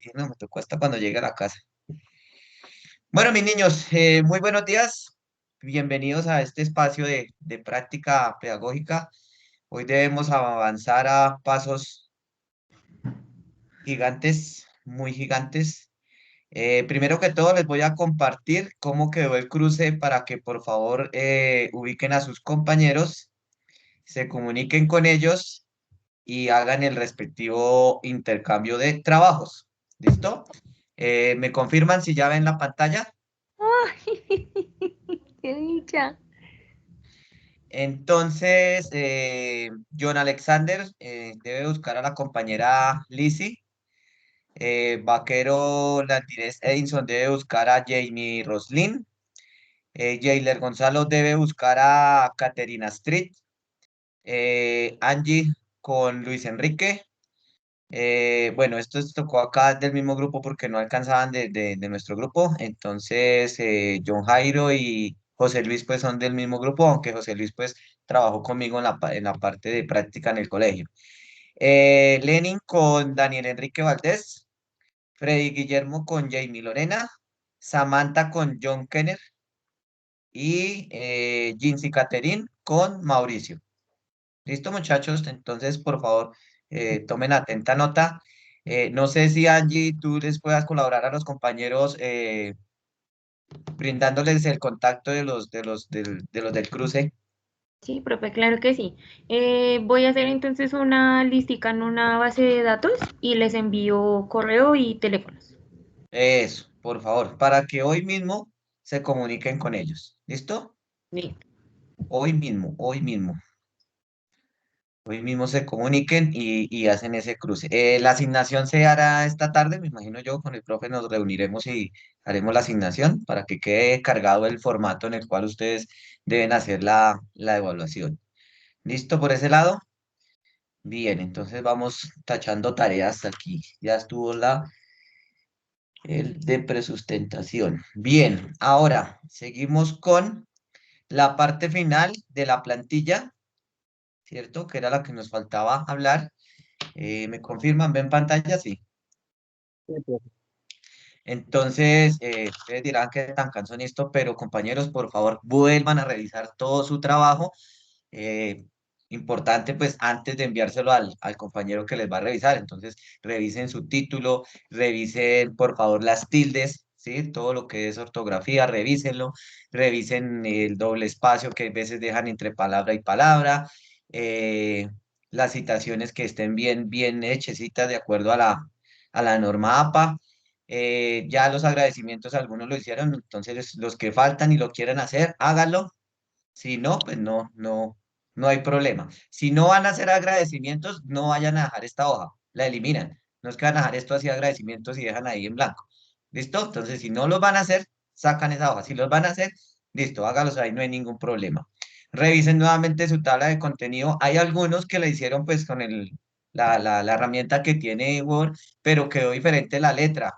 Y no, me tocó hasta cuando llegue a la casa. Bueno, mis niños, muy buenos días. Bienvenidos a este espacio de práctica pedagógica. Hoy debemos avanzar a pasos gigantes, muy gigantes. Primero que todo, les voy a compartir cómo quedó el cruce para que por favor ubiquen a sus compañeros, se comuniquen con ellos y hagan el respectivo intercambio de trabajos. ¿Listo? ¿Me confirman si ya ven la pantalla? ¡Ay! ¡Qué dicha! Entonces, John Alexander debe buscar a la compañera Lizzie. Vaquero Landines Edinson debe buscar a Jamie Roslin. Jailer Gonzalo debe buscar a Caterina Street. Angie con Luis Enrique. Bueno, estos tocó acá del mismo grupo porque no alcanzaban de nuestro grupo. Entonces, John Jairo y José Luis pues son del mismo grupo, aunque José Luis pues trabajó conmigo en la parte de práctica en el colegio. Lenin con Daniel Enrique Valdés, Freddy Guillermo con Jamie Lorena, Samantha con John Kenner y Jinzy Caterin con Mauricio. ¿Listo, muchachos? Entonces, por favor, tomen atenta nota. No sé si Angie, tú les puedas colaborar a los compañeros brindándoles el contacto de los del cruce. Sí, profe, claro que sí. Voy a hacer entonces una listica en una base de datos y les envío correo y teléfonos. Eso, por favor, para que hoy mismo se comuniquen con ellos. ¿Listo? Bien. Hoy mismo. Hoy mismo se comuniquen y hacen ese cruce. La asignación se hará esta tarde, me imagino yo, con el profe nos reuniremos y haremos la asignación para que quede cargado el formato en el cual ustedes deben hacer la evaluación. ¿Listo por ese lado? Bien, entonces vamos tachando tareas aquí. Ya estuvo el de presustentación. Bien, ahora seguimos con la parte final de la plantilla, ¿cierto? Que era la que nos faltaba hablar. ¿Me confirman? ¿Ven pantalla? Sí. Sí, profe. Entonces, ustedes dirán que tan cansón esto, pero compañeros, por favor, vuelvan a revisar todo su trabajo. Eh, Importante, pues, antes de enviárselo al compañero que les va a revisar. Entonces, revisen su título, revisen, por favor, las tildes, ¿sí? Todo lo que es ortografía, revísenlo. Revisen el doble espacio que a veces dejan entre palabra y palabra. eh, las citaciones que estén bien hechecitas de acuerdo a la norma APA. Ya los agradecimientos algunos lo hicieron, entonces los que faltan y lo quieren hacer, háganlo. Si no, pues no hay problema. Si no van a hacer agradecimientos, no vayan a dejar esta hoja, la eliminan. No es que van a dejar esto así agradecimientos y dejan ahí en blanco. ¿Listo? Entonces, si no los van a hacer, sacan esa hoja. Si los van a hacer, listo, hágalos ahí, no hay ningún problema. Revisen nuevamente su tabla de contenido. Hay algunos que le hicieron pues con la herramienta que tiene Word, pero quedó diferente la letra,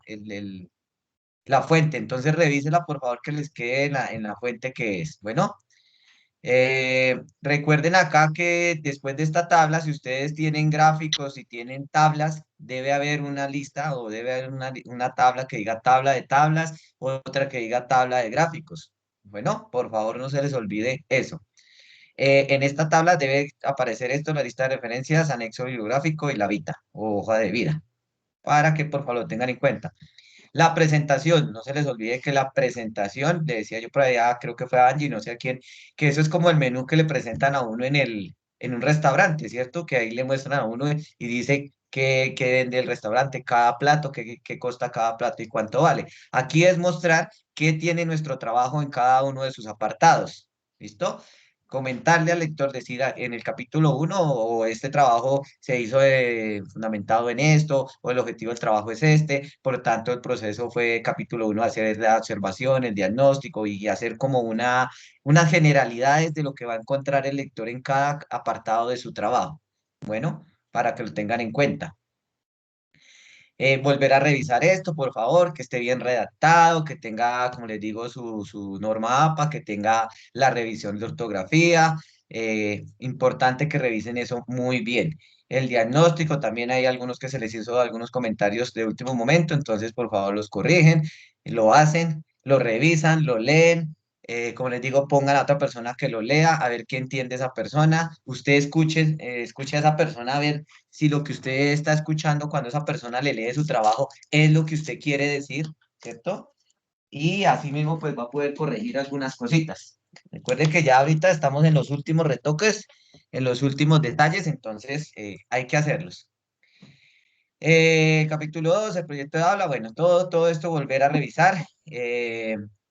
la fuente. Entonces revísela, por favor, que les quede en la fuente que es. Bueno. Recuerden acá que después de esta tabla, si ustedes tienen gráficos y tienen tablas, debe haber una lista o debe haber una tabla que diga tabla de tablas, otra que diga tabla de gráficos. Bueno, por favor, no se les olvide eso. En esta tabla debe aparecer esto, la lista de referencias, anexo bibliográfico y la vita o hoja de vida, para que por favor lo tengan en cuenta. La presentación, no se les olvide que la presentación, le decía yo por allá, creo que fue a Angie, no sé a quién, que eso es como el menú que le presentan a uno en un restaurante, ¿cierto? Que ahí le muestran a uno y dice que vende el restaurante, cada plato, qué costa cada plato y cuánto vale. Aquí es mostrar qué tiene nuestro trabajo en cada uno de sus apartados. ¿Listo? Comentarle al lector, decir en el capítulo uno o este trabajo se hizo fundamentado en esto, o el objetivo del trabajo es este, por lo tanto el proceso fue capítulo uno hacer la observación, el diagnóstico y hacer como unas generalidades de lo que va a encontrar el lector en cada apartado de su trabajo. Bueno, para que lo tengan en cuenta. Volver a revisar esto, por favor, que esté bien redactado, que tenga, como les digo, su norma APA, que tenga la revisión de ortografía. Importante que revisen eso muy bien. El diagnóstico, también hay algunos que se les hizo algunos comentarios de último momento, entonces por favor los corrigen, lo hacen, lo revisan, lo leen. Como les digo, pongan a otra persona que lo lea, a ver qué entiende esa persona. Usted escuche a esa persona a ver si lo que usted está escuchando cuando esa persona le lee su trabajo es lo que usted quiere decir, ¿cierto? Y así mismo pues va a poder corregir algunas cositas. Recuerden que ya ahorita estamos en los últimos retoques, en los últimos detalles, entonces hay que hacerlos. Capítulo 2 el proyecto de habla, bueno, todo esto volver a revisar.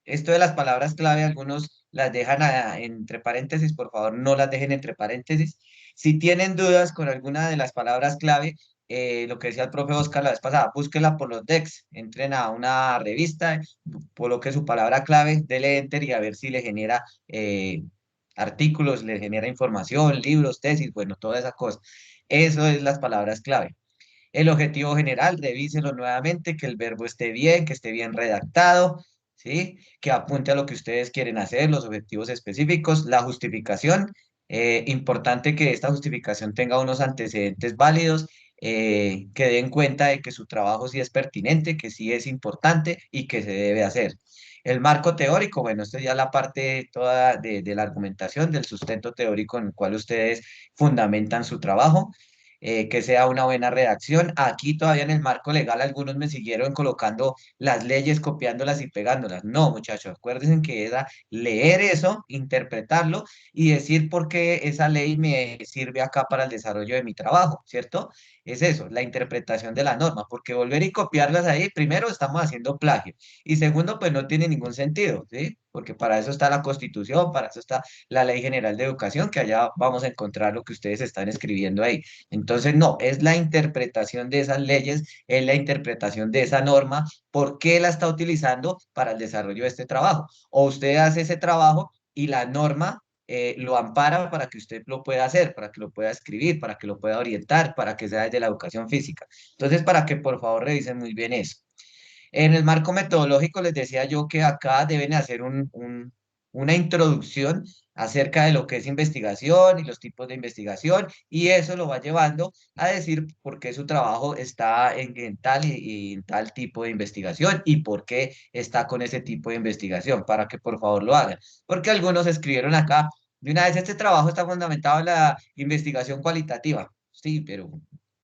Esto de las palabras clave, algunos las dejan entre paréntesis, por favor, no las dejen entre paréntesis. Si tienen dudas con alguna de las palabras clave, lo que decía el profe Oscar la vez pasada, búsquenla por los decks, entren a una revista, coloque su palabra clave, dele enter y a ver si le genera artículos, le genera información, libros, tesis, bueno, toda esa cosa. Eso es las palabras clave. El objetivo general, revíselo nuevamente, que el verbo esté bien redactado, ¿sí? Que apunte a lo que ustedes quieren hacer, los objetivos específicos, la justificación. Importante que esta justificación tenga unos antecedentes válidos, que den cuenta de que su trabajo sí es pertinente, que sí es importante y que se debe hacer. El marco teórico, bueno, esto ya es la parte toda de la argumentación, del sustento teórico en el cual ustedes fundamentan su trabajo, que sea una buena redacción. Aquí todavía en el marco legal algunos me siguieron colocando las leyes, copiándolas y pegándolas. No, muchachos, acuérdense que era leer eso, interpretarlo y decir por qué esa ley me sirve acá para el desarrollo de mi trabajo, ¿cierto? Es eso, la interpretación de la norma, porque volver y copiarlas ahí, primero estamos haciendo plagio y segundo, pues no tiene ningún sentido, ¿sí? Porque para eso está la Constitución, para eso está la Ley General de Educación, que allá vamos a encontrar lo que ustedes están escribiendo ahí. Entonces, no, es la interpretación de esas leyes, es la interpretación de esa norma, por qué la está utilizando para el desarrollo de este trabajo. O usted hace ese trabajo y la norma lo ampara para que usted lo pueda hacer, para que lo pueda escribir, para que lo pueda orientar, para que sea desde la educación física. Entonces, para que por favor revisen muy bien eso. En el marco metodológico les decía yo que acá deben hacer una introducción acerca de lo que es investigación y los tipos de investigación, y eso lo va llevando a decir por qué su trabajo está en tal y en tal tipo de investigación y por qué está con ese tipo de investigación, para que por favor lo hagan. Porque algunos escribieron acá, de una vez este trabajo está fundamentado en la investigación cualitativa. Sí, pero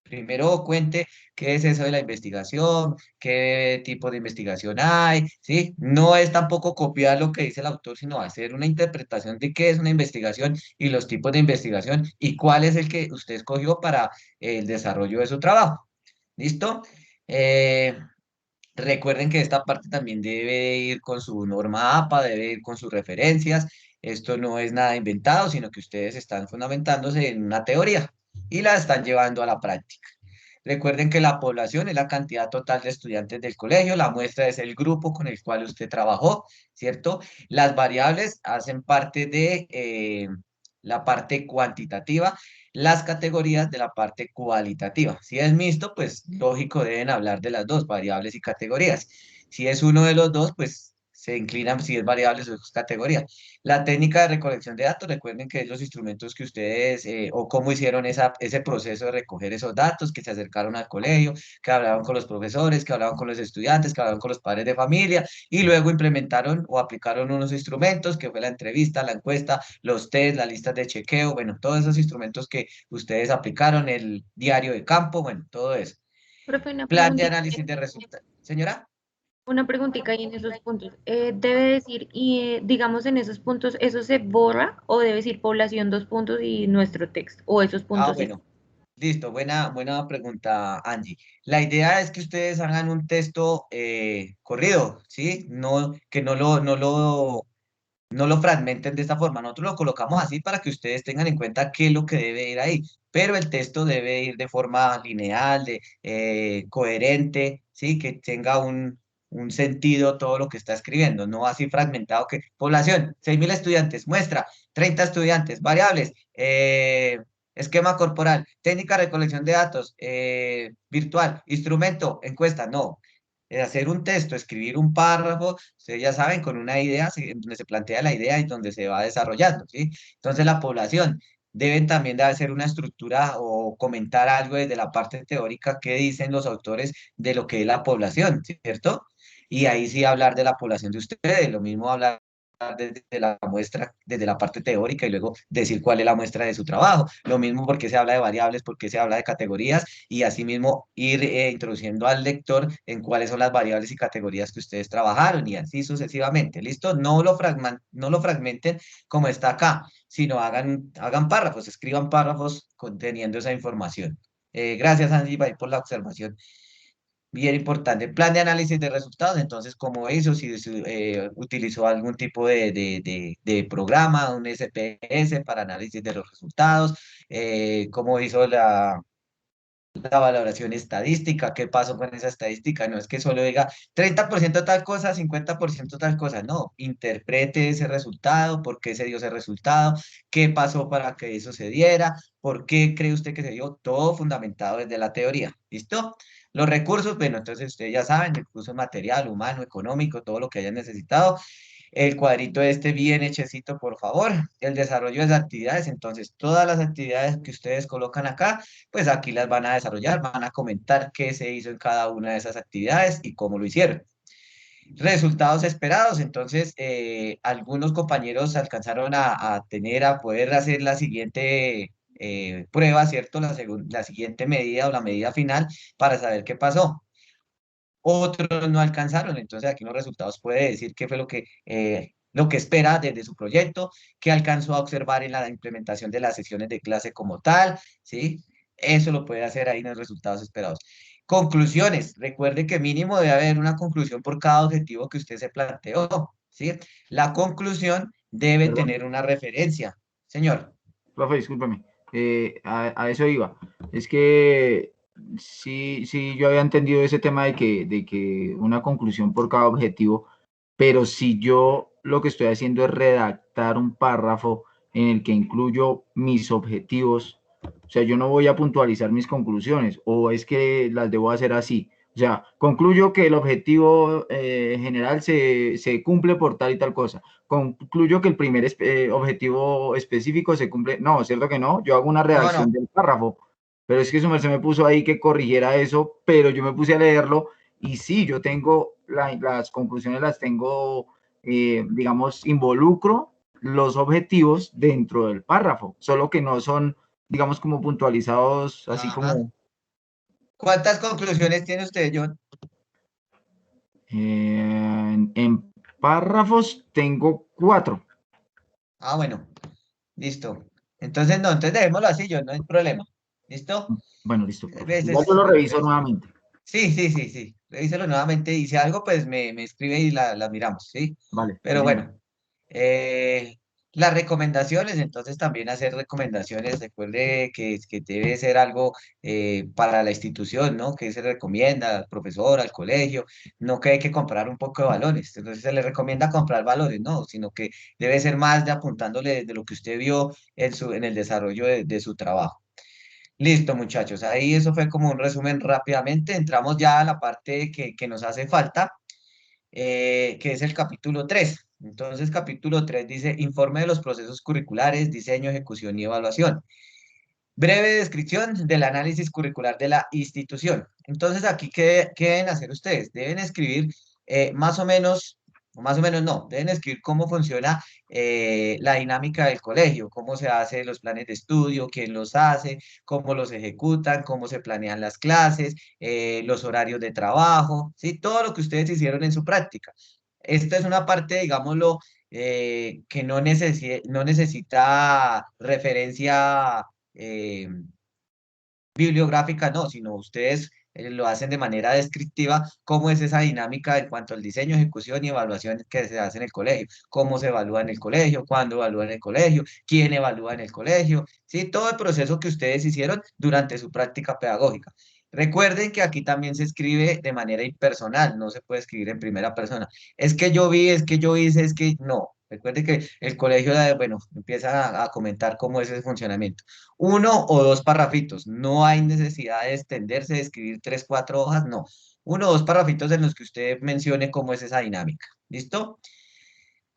primero cuente qué es eso de la investigación, qué tipo de investigación hay, ¿sí? No es tampoco copiar lo que dice el autor, sino hacer una interpretación de qué es una investigación y los tipos de investigación y cuál es el que usted escogió para el desarrollo de su trabajo. ¿Listo? Eh, Recuerden que esta parte también debe ir con su norma APA, debe ir con sus referencias. Esto no es nada inventado, sino que ustedes están fundamentándose en una teoría y la están llevando a la práctica. Recuerden que la población es la cantidad total de estudiantes del colegio, la muestra es el grupo con el cual usted trabajó, ¿cierto? Las variables hacen parte de la parte cuantitativa, las categorías de la parte cualitativa. Si es mixto, pues lógico, deben hablar de las dos, variables y categorías. Si es uno de los dos, pues se inclinan si es variables o es categoría. La técnica de recolección de datos, recuerden que es los instrumentos que ustedes o cómo hicieron ese proceso de recoger esos datos, que se acercaron al colegio, que hablaban con los profesores, que hablaban con los estudiantes, que hablaban con los padres de familia y luego implementaron o aplicaron unos instrumentos que fue la entrevista, la encuesta, los test, las listas de chequeo, bueno, todos esos instrumentos que ustedes aplicaron, el diario de campo, bueno, todo eso. Profe, una Plan de preguntita. análisis de resultados. Señora. Una preguntita ahí en esos puntos. Debe decir, y digamos en esos puntos, ¿eso se borra o debe decir población dos puntos y nuestro texto? ¿O esos Ah, puntos sí? bueno. Listo, buena pregunta, Angie. La idea es que ustedes hagan un texto corrido, ¿sí? No, que no lo fragmenten de esta forma. Nosotros lo colocamos así para que ustedes tengan en cuenta qué es lo que debe ir ahí. Pero el texto debe ir de forma lineal, coherente, ¿sí? Que tenga un sentido todo lo que está escribiendo, no así fragmentado que población, 6.000 estudiantes, muestra, 30 estudiantes, variables, esquema corporal, técnica de recolección de datos, virtual, instrumento, encuesta, no. Hacer un texto, escribir un párrafo, ustedes ya saben, con una idea, donde se plantea la idea y donde se va desarrollando, ¿sí? Entonces, la población, deben también de hacer una estructura o comentar algo desde la parte teórica que dicen los autores de lo que es la población, ¿cierto? Y ahí sí hablar de la población de ustedes, lo mismo hablar desde la muestra, desde la parte teórica y luego decir cuál es la muestra de su trabajo. Lo mismo porque se habla de variables, porque se habla de categorías y asimismo ir introduciendo al lector en cuáles son las variables y categorías que ustedes trabajaron y así sucesivamente. ¿Listo? No lo fragmenten como está acá, sino hagan párrafos, escriban párrafos conteniendo esa información. Gracias, Angie, por la observación. Bien importante. Plan de análisis de resultados, entonces, ¿cómo hizo? Si utilizó algún tipo de programa, un SPS para análisis de los resultados, cómo hizo la valoración estadística, qué pasó con esa estadística, no es que solo diga 30% tal cosa, 50% tal cosa, no, interprete ese resultado, por qué se dio ese resultado, qué pasó para que eso se diera, por qué cree usted que se dio, todo fundamentado desde la teoría, ¿listo? Los recursos, bueno, entonces ustedes ya saben, recursos material, humano, económico, todo lo que hayan necesitado, el cuadrito este bien hechecito, por favor. El desarrollo de las actividades. Entonces, todas las actividades que ustedes colocan acá, pues aquí las van a desarrollar, van a comentar qué se hizo en cada una de esas actividades y cómo lo hicieron. Resultados esperados. Entonces, algunos compañeros alcanzaron a poder hacer la siguiente prueba, ¿cierto? La siguiente medida o la medida final para saber qué pasó. Otros no alcanzaron. Entonces aquí en los resultados puede decir qué fue lo que espera desde su proyecto, qué alcanzó a observar en la implementación de las sesiones de clase como tal, ¿sí? Eso lo puede hacer ahí en los resultados esperados. Conclusiones. Recuerde que mínimo debe haber una conclusión por cada objetivo que usted se planteó, ¿sí? La conclusión debe Perdón, tener una referencia. Señor. profe, discúlpame. A eso iba. Es que sí, yo había entendido ese tema de que una conclusión por cada objetivo, pero si yo lo que estoy haciendo es redactar un párrafo en el que incluyo mis objetivos, o sea, yo no voy a puntualizar mis conclusiones, o es que las debo hacer así. O sea, concluyo que el objetivo general se cumple por tal y tal cosa. Concluyo que el primer objetivo específico se cumple. No, cierto que no. Yo hago una No, redacción no. del párrafo, pero es que su merced me puso ahí que corrigiera eso, pero yo me puse a leerlo y sí, yo tengo las conclusiones, las tengo, digamos, involucro los objetivos dentro del párrafo, solo que no son, digamos, como puntualizados, así Ajá. como ¿Cuántas conclusiones tiene usted, John? en párrafos tengo 4. Ah, bueno. Listo. Entonces, no, entonces dejémoslo así, yo, no hay problema. ¿Listo? Bueno, listo, profe. Igual yo Veces, lo bueno, reviso nuevamente. sí, sí, sí, sí. Revíselo nuevamente y si algo, pues me escribe y la miramos, ¿sí? Vale, sí, Pero señor. bueno, eh, las recomendaciones, entonces también hacer recomendaciones, recuerde que debe ser algo para la institución, ¿no? Que se recomienda al profesor, al colegio, no que hay que comprar un poco de valores, entonces se le recomienda comprar valores, no, sino que debe ser más de apuntándole de lo que usted vio en el desarrollo de su trabajo. Listo, muchachos. Ahí eso fue como un resumen rápidamente. Entramos ya a la parte que nos hace falta, que es el capítulo 3. Entonces, capítulo 3 dice informe de los procesos curriculares, diseño, ejecución y evaluación. Breve descripción del análisis curricular de la institución. Entonces, aquí, ¿qué deben hacer ustedes? Deben escribir o más o menos no, deben escribir cómo funciona la dinámica del colegio, cómo se hacen los planes de estudio, quién los hace, cómo los ejecutan, cómo se planean las clases, los horarios de trabajo, ¿sí? Todo lo que ustedes hicieron en su práctica. Esta es una parte, digámoslo, que no necesita referencia eh, bibliográfica, no, sino ustedes lo hacen de manera descriptiva, cómo es esa dinámica en cuanto al diseño, ejecución y evaluación que se hace en el colegio, cómo se evalúa en el colegio, cuándo evalúa en el colegio, quién evalúa en el colegio, ¿sí? Todo el proceso que ustedes hicieron durante su práctica pedagógica. Recuerden que aquí también se escribe de manera impersonal, no se puede escribir en primera persona. Es que yo vi, es que yo hice, es que no. Recuerden que el colegio, bueno, empieza a comentar cómo es ese funcionamiento. Uno o dos parrafitos, no hay necesidad de extenderse, de escribir tres, cuatro hojas, no. Uno o dos parrafitos en los que usted mencione cómo es esa dinámica. ¿Listo?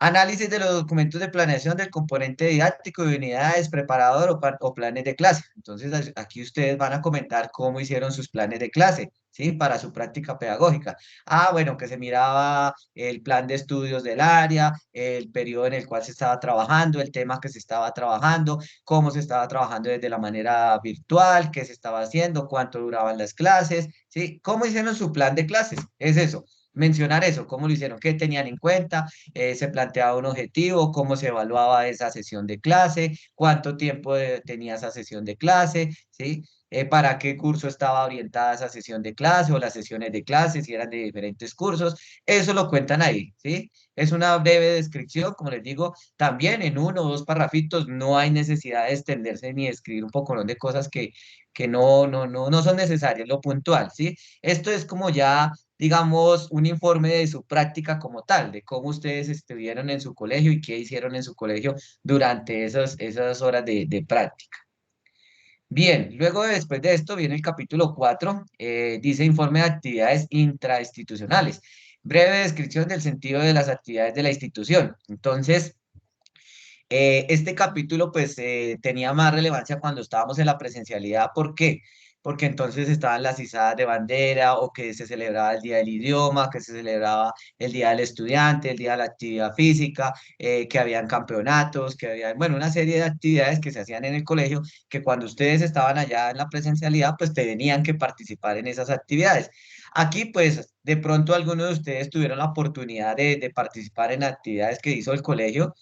Análisis de los documentos de planeación del componente didáctico de unidades, preparador o planes de clase. Entonces, aquí ustedes van a comentar cómo hicieron sus planes de clase, ¿sí? Para su práctica pedagógica. Ah, bueno, que se miraba el plan de estudios del área, el periodo en el cual se estaba trabajando, el tema que se estaba trabajando, cómo se estaba trabajando desde la manera virtual, qué se estaba haciendo, cuánto duraban las clases, ¿sí? ¿Cómo hicieron su plan de clases? Es eso. Mencionar eso, cómo lo hicieron, qué tenían en cuenta, se planteaba un objetivo, cómo se evaluaba esa sesión de clase, cuánto tiempo tenía esa sesión de clase, ¿sí? Para qué curso estaba orientada esa sesión de clase o las sesiones de clase, si eran de diferentes cursos, eso lo cuentan ahí, ¿sí? Es una breve descripción, como les digo, también en uno o dos parrafitos no hay necesidad de extenderse ni de escribir un poco de cosas que no son necesarias, lo puntual, ¿sí? Esto es como ya digamos, un informe de su práctica como tal, de cómo ustedes estuvieron en su colegio y qué hicieron en su colegio durante esas horas de práctica. Bien, luego después de esto viene el capítulo 4, dice informe de actividades intrainstitucionales, breve descripción del sentido de las actividades de la institución. Entonces, este capítulo pues tenía más relevancia cuando estábamos en la presencialidad. ¿Por qué? Porque entonces estaban las izadas de bandera o que se celebraba el Día del Idioma, que se celebraba el Día del Estudiante, el Día de la Actividad Física, que habían campeonatos, que había, bueno, una serie de actividades que se hacían en el colegio que cuando ustedes estaban allá en la presencialidad pues tenían que participar en esas actividades. Aquí pues de pronto algunos de ustedes tuvieron la oportunidad de participar en actividades que hizo el colegio,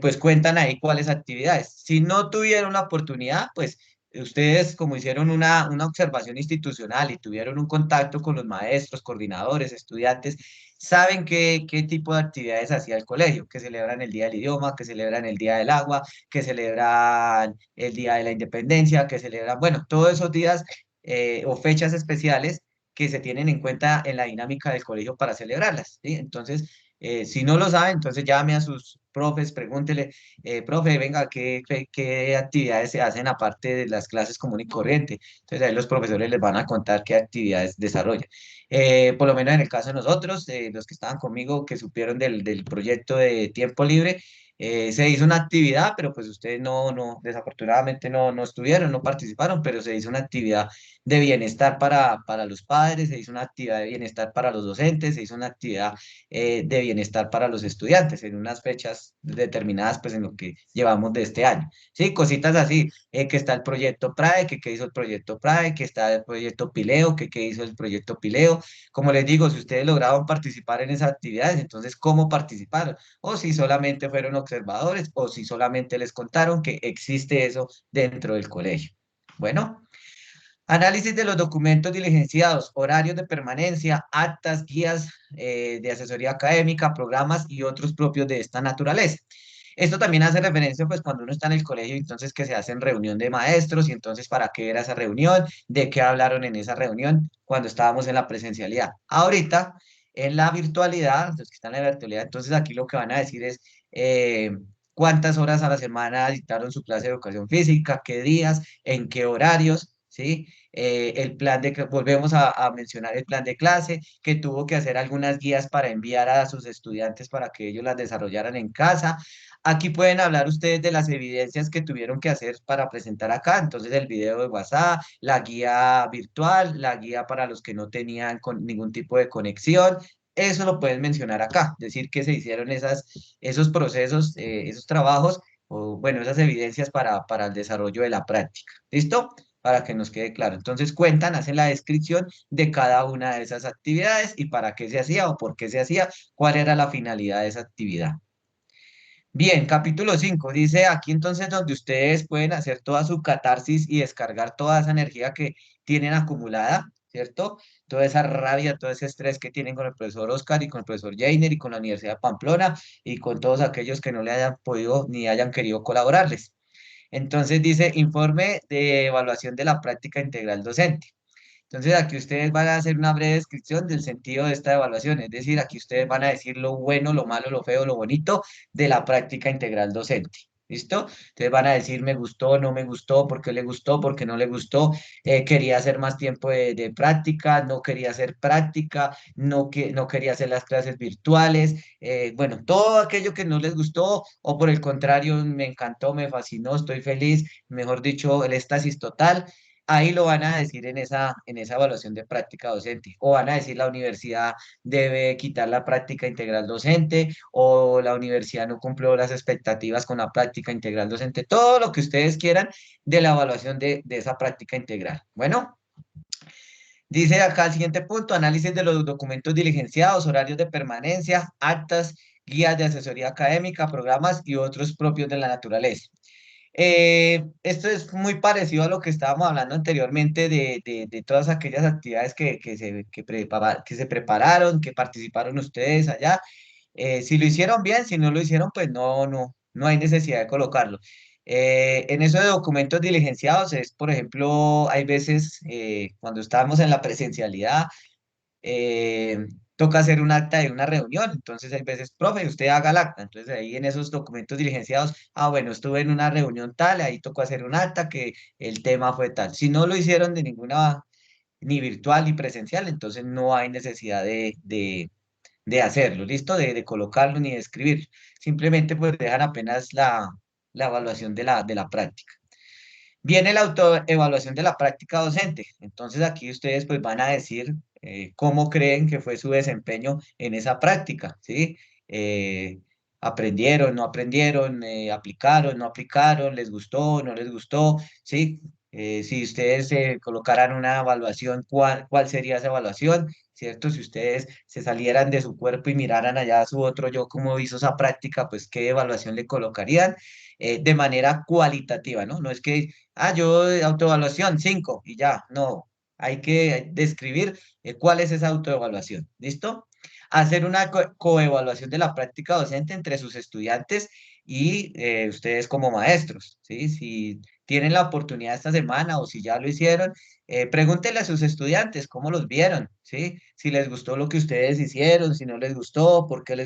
pues cuentan ahí cuáles actividades. Si no tuvieron la oportunidad, pues ustedes como hicieron una observación institucional y tuvieron un contacto con los maestros, coordinadores, estudiantes, saben qué tipo de actividades hacía el colegio, que celebran el Día del Idioma, que celebran el Día del Agua, que celebran el Día de la Independencia, que celebran, bueno, todos esos días o fechas especiales que se tienen en cuenta en la dinámica del colegio para celebrarlas, ¿sí? Entonces, si no lo saben, entonces llame a sus profes, pregúntele, profe, venga, ¿qué actividades se hacen aparte de las clases común y corriente? Entonces ahí los profesores les van a contar qué actividades desarrollan. Por lo menos en el caso de nosotros, los que estaban conmigo, que supieron del proyecto de tiempo libre, se hizo una actividad, pero pues ustedes desafortunadamente no estuvieron, no participaron, pero se hizo una actividad de bienestar para los padres, se hizo una actividad de bienestar para los docentes, se hizo una actividad de bienestar para los estudiantes en unas fechas determinadas, pues en lo que llevamos de este año. Sí, cositas así, que está el proyecto PRAE, que hizo el proyecto PRAE, que está el proyecto Pileo, que hizo el proyecto Pileo. Como les digo, si ustedes lograron participar en esas actividades, entonces, ¿cómo participaron? O si solamente fueron observadores, o si solamente les contaron que existe eso dentro del colegio. Bueno. Análisis de los documentos diligenciados, horarios de permanencia, actas, guías de asesoría académica, programas y otros propios de esta naturaleza. Esto también hace referencia, pues, cuando uno está en el colegio, entonces que se hacen reunión de maestros y entonces para qué era esa reunión, de qué hablaron en esa reunión cuando estábamos en la presencialidad. Ahorita, en la virtualidad, los que están en la virtualidad, entonces aquí lo que van a decir es cuántas horas a la semana dictaron su clase de educación física, qué días, en qué horarios, ¿sí? El plan volvemos a mencionar el plan de clase, que tuvo que hacer algunas guías para enviar a sus estudiantes para que ellos las desarrollaran en casa. Aquí pueden hablar ustedes de las evidencias que tuvieron que hacer para presentar acá. Entonces, el video de WhatsApp, la guía virtual, la guía para los que no tenían ningún tipo de conexión. Eso lo pueden mencionar acá, decir que se hicieron esos procesos, esos trabajos, o bueno, esas evidencias para el desarrollo de la práctica. ¿Listo? Para que nos quede claro. Entonces cuentan, hacen la descripción de cada una de esas actividades y para qué se hacía o por qué se hacía, cuál era la finalidad de esa actividad. Bien, capítulo 5 dice aquí entonces donde ustedes pueden hacer toda su catarsis y descargar toda esa energía que tienen acumulada, ¿cierto? Toda esa rabia, todo ese estrés que tienen con el profesor Oscar y con el profesor Jainer y con la Universidad de Pamplona y con todos aquellos que no le hayan podido ni hayan querido colaborarles. Entonces dice informe de evaluación de la práctica integral docente. Entonces aquí ustedes van a hacer una breve descripción del sentido de esta evaluación, es decir, aquí ustedes van a decir lo bueno, lo malo, lo feo, lo bonito de la práctica integral docente. ¿Listo? Entonces van a decir me gustó, no me gustó, por qué le gustó, por qué no le gustó, quería hacer más tiempo de práctica, no quería hacer práctica, no quería hacer las clases virtuales, bueno, todo aquello que no les gustó o por el contrario me encantó, me fascinó, estoy feliz, mejor dicho, el éxtasis total. Ahí lo van a decir en esa evaluación de práctica docente. O van a decir la universidad debe quitar la práctica integral docente o la universidad no cumplió las expectativas con la práctica integral docente, todo lo que ustedes quieran de la evaluación de esa práctica integral. Bueno, dice acá el siguiente punto, análisis de los documentos diligenciados, horarios de permanencia, actas, guías de asesoría académica, programas y otros propios de la naturaleza. Esto es muy parecido a lo que estábamos hablando anteriormente de todas aquellas actividades que se prepararon, que participaron ustedes allá. Si lo hicieron bien, si no lo hicieron, pues no hay necesidad de colocarlo. En eso de documentos diligenciados es, por ejemplo, hay veces cuando estábamos en la presencialidad, eh, toca hacer un acta de una reunión, entonces hay veces, profe, usted haga el acta, entonces ahí en esos documentos diligenciados, bueno, estuve en una reunión tal, ahí tocó hacer un acta que el tema fue tal. Si no lo hicieron de ninguna, ni virtual ni presencial, entonces no hay necesidad de hacerlo, ¿listo? De colocarlo ni de escribirlo. Simplemente pues dejan apenas la evaluación de la práctica. Viene la autoevaluación de la práctica docente. Entonces aquí ustedes pues van a decir cómo creen que fue su desempeño en esa práctica, ¿sí? Eh, aprendieron, no aprendieron, aplicaron, no aplicaron, les gustó, no les gustó, ¿sí? Si ustedes colocaran una evaluación, ¿cuál sería esa evaluación? ¿Cierto? Si ustedes se salieran de su cuerpo y miraran allá a su otro yo cómo hizo esa práctica, pues qué evaluación le colocarían de manera cualitativa, ¿no? No es que yo autoevaluación 5 y ya, no, hay que describir cuál es esa autoevaluación, ¿listo? Hacer una coevaluación de la práctica docente entre sus estudiantes y ustedes como maestros, ¿sí? Si tienen la oportunidad esta semana o si ya lo hicieron, pregúntenle a sus estudiantes cómo los vieron, ¿sí? Si les gustó lo que ustedes hicieron, si no les gustó, por qué no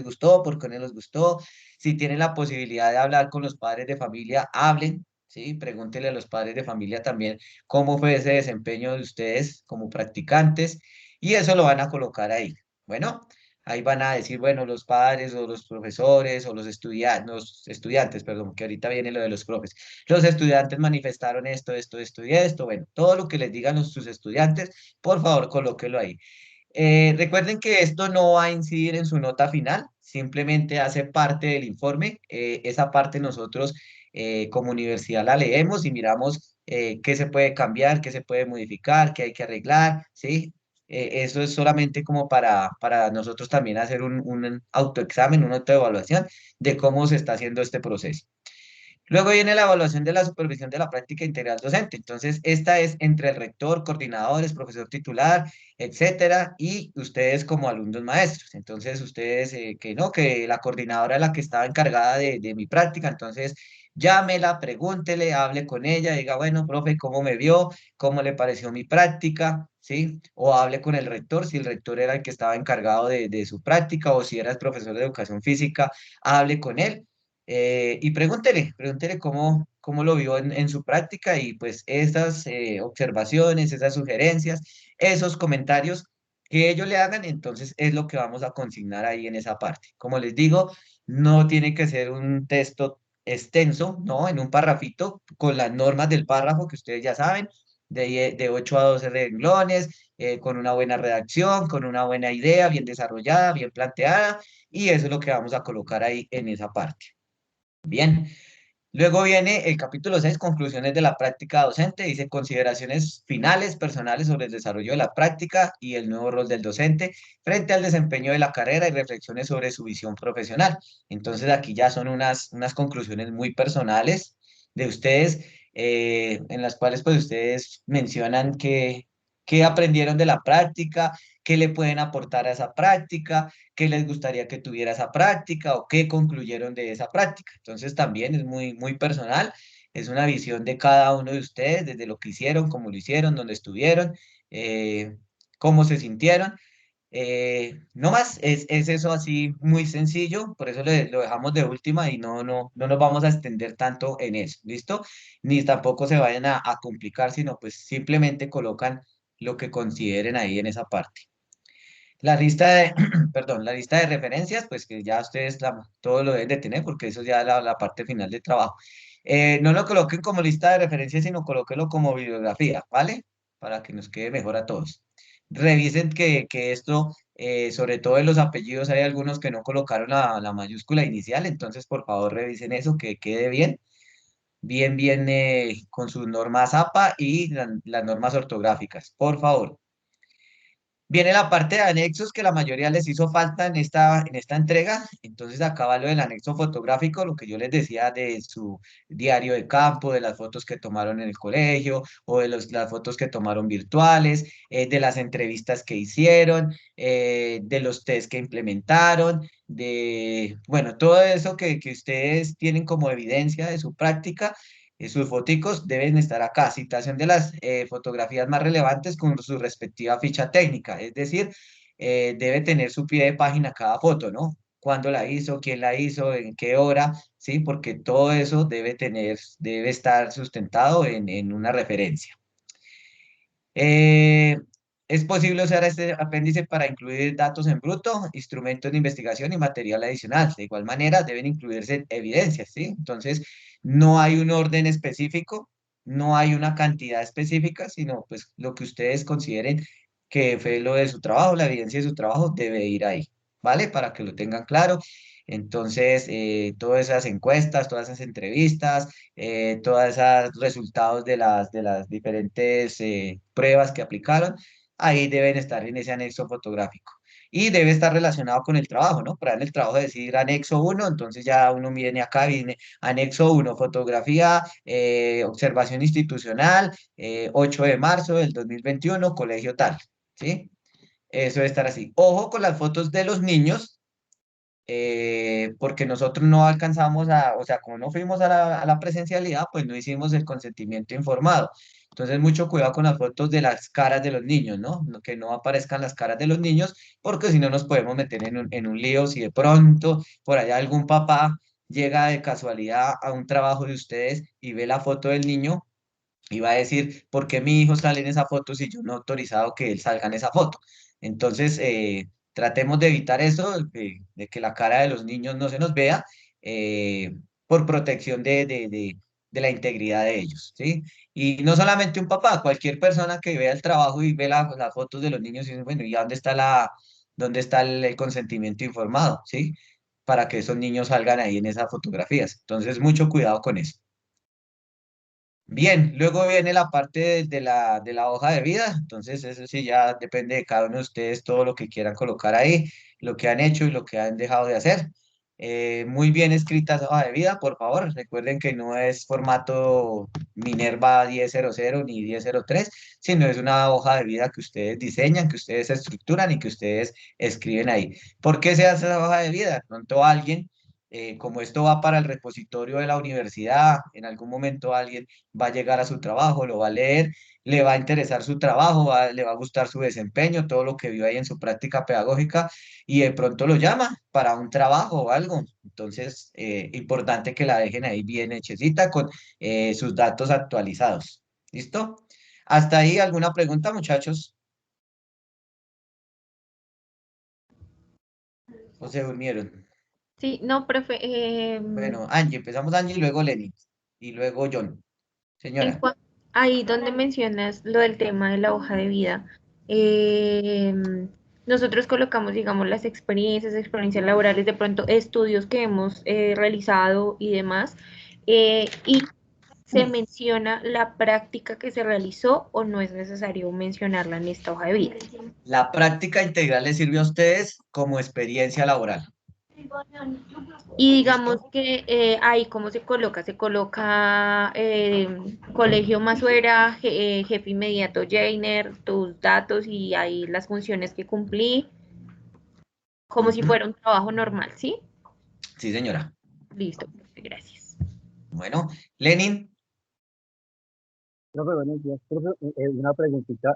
les gustó. Si tienen la posibilidad de hablar con los padres de familia, hablen, ¿sí? Pregúntenle a los padres de familia también cómo fue ese desempeño de ustedes como practicantes y eso lo van a colocar ahí. Bueno, ahí van a decir, bueno, los padres o los profesores o los estudiantes, perdón, que ahorita viene lo de los profes. Los estudiantes manifestaron esto y esto. Bueno, todo lo que les digan sus estudiantes, por favor, colóquelo ahí. Recuerden que esto no va a incidir en su nota final, simplemente hace parte del informe. Esa parte nosotros como universidad la leemos y miramos qué se puede cambiar, qué se puede modificar, qué hay que arreglar, ¿sí? Eso es solamente como para nosotros también hacer un autoexamen, una autoevaluación de cómo se está haciendo este proceso. Luego viene la evaluación de la supervisión de la práctica integral docente. Entonces, esta es entre el rector, coordinadores, profesor titular, etcétera, y ustedes como alumnos maestros. Entonces, ustedes que no, que la coordinadora es la que estaba encargada de mi práctica, entonces llámela, pregúntele, hable con ella, diga, bueno, profe, ¿cómo me vio? ¿Cómo le pareció mi práctica? ¿Sí? O hable con el rector, si el rector era el que estaba encargado de su práctica o si era el profesor de educación física, hable con él y pregúntele cómo lo vio en su práctica y pues esas observaciones, esas sugerencias, esos comentarios que ellos le hagan, entonces es lo que vamos a consignar ahí en esa parte. Como les digo, no tiene que ser un texto extenso, ¿no? En un parrafito con las normas del párrafo que ustedes ya saben, de 8 a 12 renglones, con una buena redacción, con una buena idea, bien desarrollada, bien planteada, y eso es lo que vamos a colocar ahí en esa parte. Bien, luego viene el capítulo 6, conclusiones de la práctica docente, dice consideraciones finales personales sobre el desarrollo de la práctica y el nuevo rol del docente frente al desempeño de la carrera y reflexiones sobre su visión profesional. Entonces aquí ya son unas conclusiones muy personales de ustedes, en las cuales pues ustedes mencionan qué aprendieron de la práctica, qué le pueden aportar a esa práctica, qué les gustaría que tuviera esa práctica o qué concluyeron de esa práctica. Entonces también es muy personal, es una visión de cada uno de ustedes, desde lo que hicieron, cómo lo hicieron, dónde estuvieron, cómo se sintieron. No más, es eso así muy sencillo, por eso lo dejamos de última y no nos vamos a extender tanto en eso, ¿listo? Ni tampoco se vayan a complicar, sino pues simplemente colocan lo que consideren ahí en esa parte. La lista de, perdón, la lista de referencias, pues que ya ustedes todo lo deben de tener, porque eso ya es la parte final del trabajo. No lo coloquen como lista de referencias, sino colóquenlo como bibliografía, ¿vale? Para que nos quede mejor a todos. Revisen que esto, sobre todo en los apellidos, hay algunos que no colocaron la mayúscula inicial, entonces por favor revisen eso, que quede bien, bien, con sus normas APA y las normas ortográficas, por favor. Viene la parte de anexos que la mayoría les hizo falta en esta entrega. Entonces acaba lo del anexo fotográfico, lo que yo les decía de su diario de campo, de las fotos que tomaron en el colegio o de las fotos que tomaron virtuales, de las entrevistas que hicieron, de los test que implementaron, de, bueno, todo eso que ustedes tienen como evidencia de su práctica. Sus foticos deben estar acá, citación de las fotografías más relevantes con su respectiva ficha técnica, es decir, debe tener su pie de página cada foto, ¿no? ¿Cuándo la hizo? ¿Quién la hizo? ¿En qué hora? Sí, porque todo eso debe estar sustentado en una referencia. Eh, es posible usar este apéndice para incluir datos en bruto, instrumentos de investigación y material adicional. De igual manera, deben incluirse evidencias, ¿sí? Entonces, no hay un orden específico, no hay una cantidad específica, sino pues lo que ustedes consideren que fue lo de su trabajo, la evidencia de su trabajo debe ir ahí, ¿vale? Para que lo tengan claro. Entonces, todas esas encuestas, todas esas entrevistas, todos esos resultados de las diferentes pruebas que aplicaron, ahí deben estar en ese anexo fotográfico. Y debe estar relacionado con el trabajo, ¿no? Para en el trabajo decir anexo uno, entonces ya uno viene acá, viene anexo uno, fotografía, observación institucional, 8 de marzo del 2021, colegio tal, ¿sí? Eso debe estar así. Ojo con las fotos de los niños, porque nosotros no alcanzamos o sea, como no fuimos a la presencialidad, pues no hicimos el consentimiento informado. Entonces, mucho cuidado con las fotos de las caras de los niños, ¿no? Que no aparezcan las caras de los niños, porque si no nos podemos meter en un lío si de pronto por allá algún papá llega de casualidad a un trabajo de ustedes y ve la foto del niño y va a decir, ¿por qué mi hijo sale en esa foto si yo no he autorizado que él salga en esa foto? Entonces, tratemos de evitar eso, de que la cara de los niños no se nos vea, por protección de la integridad de ellos, ¿sí? Y no solamente un papá, cualquier persona que vea el trabajo y ve las fotos de los niños y dice, bueno, ¿y dónde está dónde está el consentimiento informado, ¿sí? Para que esos niños salgan ahí en esas fotografías. Entonces, mucho cuidado con eso. Bien, luego viene la parte de la hoja de vida, entonces eso sí ya depende de cada uno de ustedes todo lo que quieran colocar ahí, lo que han hecho y lo que han dejado de hacer. Muy bien escrita esa hoja de vida, por favor. Recuerden que no es formato Minerva 1000 ni 1003, sino es una hoja de vida que ustedes diseñan, que ustedes estructuran y que ustedes escriben ahí. ¿Por qué se hace esa hoja de vida? De pronto alguien, como esto va para el repositorio de la universidad, en algún momento alguien va a llegar a su trabajo, lo va a leer, le va a interesar su trabajo, le va a gustar su desempeño, todo lo que vio ahí en su práctica pedagógica y de pronto lo llama para un trabajo o algo. Entonces, importante que la dejen ahí bien hechecita con sus datos actualizados. ¿Listo? ¿Hasta ahí alguna pregunta, muchachos? ¿O se durmieron? Sí, no, profe, Bueno, Angie, empezamos Angie, luego Lenny y luego John. en Señora. ahí donde mencionas lo del tema de la hoja de vida, em, nosotros colocamos, digamos, las experiencias laborales, de pronto estudios que hemos realizado y demás, y se menciona la práctica que se realizó o no es necesario mencionarla en esta hoja de vida. La práctica integral les sirve a ustedes como experiencia laboral. Y digamos ¿Listo? que ahí, ¿cómo se coloca colegio Masuera, jefe inmediato Jainer, tus datos y ahí las funciones que cumplí, como si Ujú. fuera un trabajo normal, ¿sí? Sí, señora. Listo, gracias. Bueno, Lenin, Profe, buenos días. Profe, una preguntita.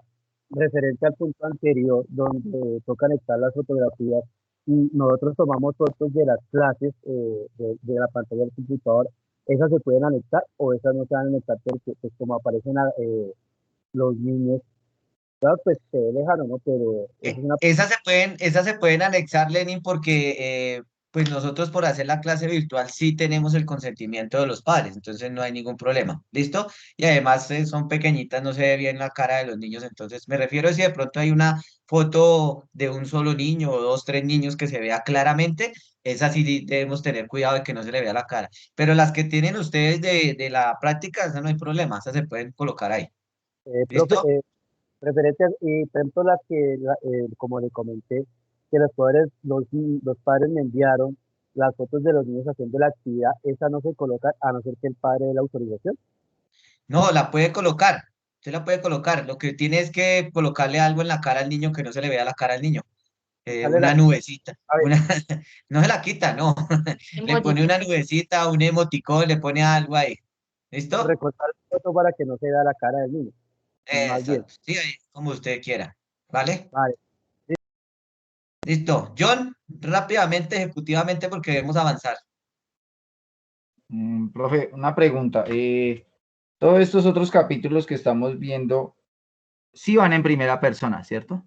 referente al punto anterior, donde toca anexar las fotografías y nosotros tomamos fotos de las clases de la pantalla del computador, ¿esas se pueden anexar o esas no se van a anexar porque pues, como aparecen los niños, claro, pues se ve lejano, ¿no? Pero eso es una... Esas se pueden anexar, Lenin, porque pues nosotros por hacer la clase virtual sí tenemos el consentimiento de los padres, entonces no hay ningún problema, ¿listo? Y además son pequeñitas, no se ve bien la cara de los niños, entonces me refiero a si de pronto hay una foto de un solo niño o dos, tres niños que se vea claramente, esa sí debemos tener cuidado de que no se le vea la cara, pero las que tienen ustedes de la práctica, esas no hay problema, esas se pueden colocar ahí, profe, ¿listo? referencias y por ejemplo las que, como le comenté, que los padres me enviaron las fotos de los niños haciendo la actividad, esa no se coloca a no ser que el padre dé la autorización. No, la puede colocar. Usted la puede colocar. Lo que tiene es que colocarle algo en la cara al niño que no se le vea la cara al niño. Sale Una la, nubecita. a ver, Una... No se la quita, no. Le Emojis. pone una nubecita, un emoticón, le pone algo ahí. ¿Listo? recortar la foto para que no se vea la cara del niño, más bien. Exacto. Sí, ahí, como usted quiera. ¿Vale? Vale. Listo. John, rápidamente, ejecutivamente, porque debemos avanzar. Profe, una pregunta. Todos estos otros capítulos que estamos viendo, sí van en primera persona, ¿cierto?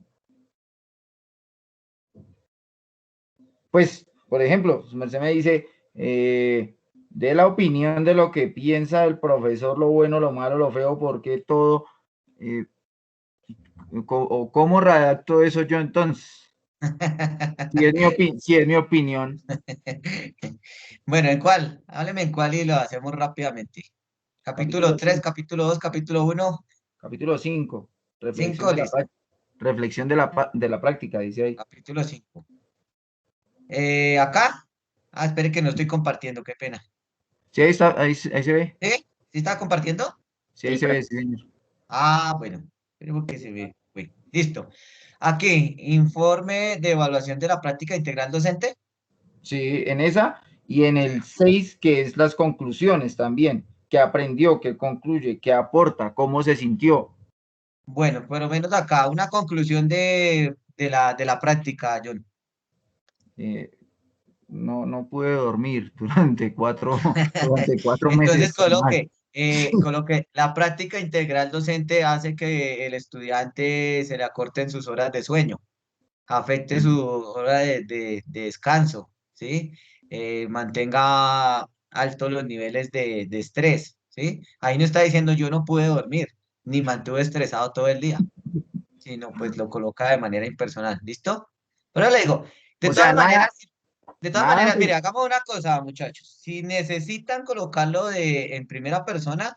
Pues, por ejemplo, su merced me dice, de la opinión de lo que piensa el profesor, lo bueno, lo malo, lo feo, porque todo, eh, o cómo redacto eso yo entonces, si es mi opinión. Bueno, ¿en cuál? Hábleme en cuál y lo hacemos rápidamente. Capítulo Capítulo 3, 5, capítulo 2, capítulo 1, capítulo 5, reflexión 5, de la, listo. reflexión de la práctica, dice ahí. Capítulo 5. Acá. Ah, espere que no estoy compartiendo, qué pena. Sí, ahí está, ahí se ve. ¿Sí? ¿Sí está compartiendo? Sí, ahí Sí, se profe. ve, sí, señor. Ah, bueno. Espero que se ve. Bueno, listo. Aquí, informe de evaluación de la práctica integral docente. Sí, en esa y en Sí. el 6 que es las conclusiones también, que aprendió, que concluye, que aporta, cómo se sintió. Bueno, por lo menos acá, una conclusión de la práctica, John. Eh, no pude dormir durante durante 4 meses. Entonces coloque, la práctica integral docente hace que el estudiante se le acorten sus horas de sueño, afecte su hora de descanso, ¿sí? Mantenga altos los niveles de estrés, ¿sí? Ahí no está diciendo yo no pude dormir, ni mantuve estresado todo el día, sino pues lo coloca de manera impersonal, ¿listo? Pero le digo, de O sea, todas nada, maneras, de todas nada maneras, mire, hagamos una cosa, muchachos. Si necesitan colocarlo en primera persona,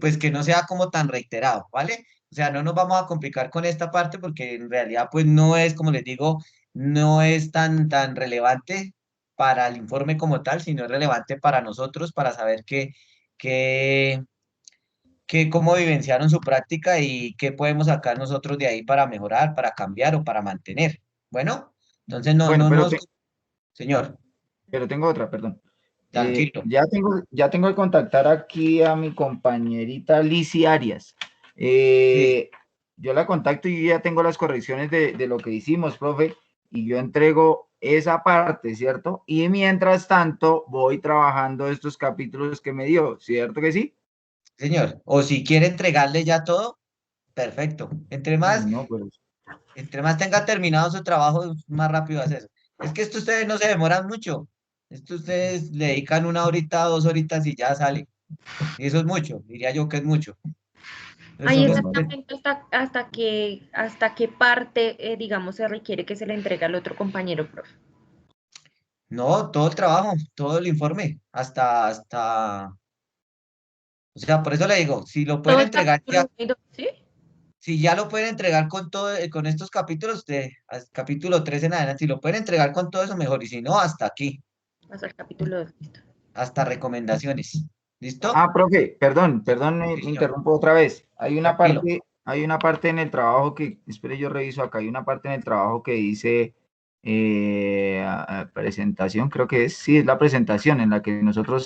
pues que no sea como tan reiterado, ¿vale? O sea, no nos vamos a complicar con esta parte porque en realidad, pues no es, como les digo, no es tan relevante para el informe como tal, sino es relevante para nosotros, para saber qué, cómo vivenciaron su práctica y qué podemos sacar nosotros de ahí para mejorar, para cambiar o para mantener. Bueno, entonces bueno, señor. pero tengo otra, perdón. Tranquilo. Ya tengo que contactar aquí a mi compañerita Lizy Arias. Sí, Yo la contacto y ya tengo las correcciones de lo que hicimos, profe, y yo entrego esa parte, ¿cierto? Y mientras tanto voy trabajando estos capítulos que me dio, ¿cierto que sí? señor. O si quiere entregarle ya todo, perfecto. Uy, no, pues. Entre más tenga terminado su trabajo, más rápido hace eso. Es que esto ustedes no se demoran mucho. Esto ustedes le dedican una horita, 2 horitas y ya sale. Y eso es mucho, diría yo que es mucho. Entonces Ahí son Bueno, exactamente hasta qué parte, digamos, se requiere que se le entregue al otro compañero, profe. no, todo el trabajo, todo el informe, o sea, por eso le digo, si lo pueden Todo el entregar ya, capítulo 1 y 2, ¿sí? si ya lo pueden entregar con todo, con estos capítulos capítulo 3 en adelante, si lo pueden entregar con todo eso, mejor. Y si no, hasta aquí, Hasta el capítulo 2, listo. hasta recomendaciones. ¿Listo? profe, perdón, Sí, me señor. interrumpo otra vez. Tranquilo. Hay una parte en el trabajo que, espere, yo reviso acá, hay una parte en el trabajo que dice presentación, creo que es, sí, es la presentación en la que nosotros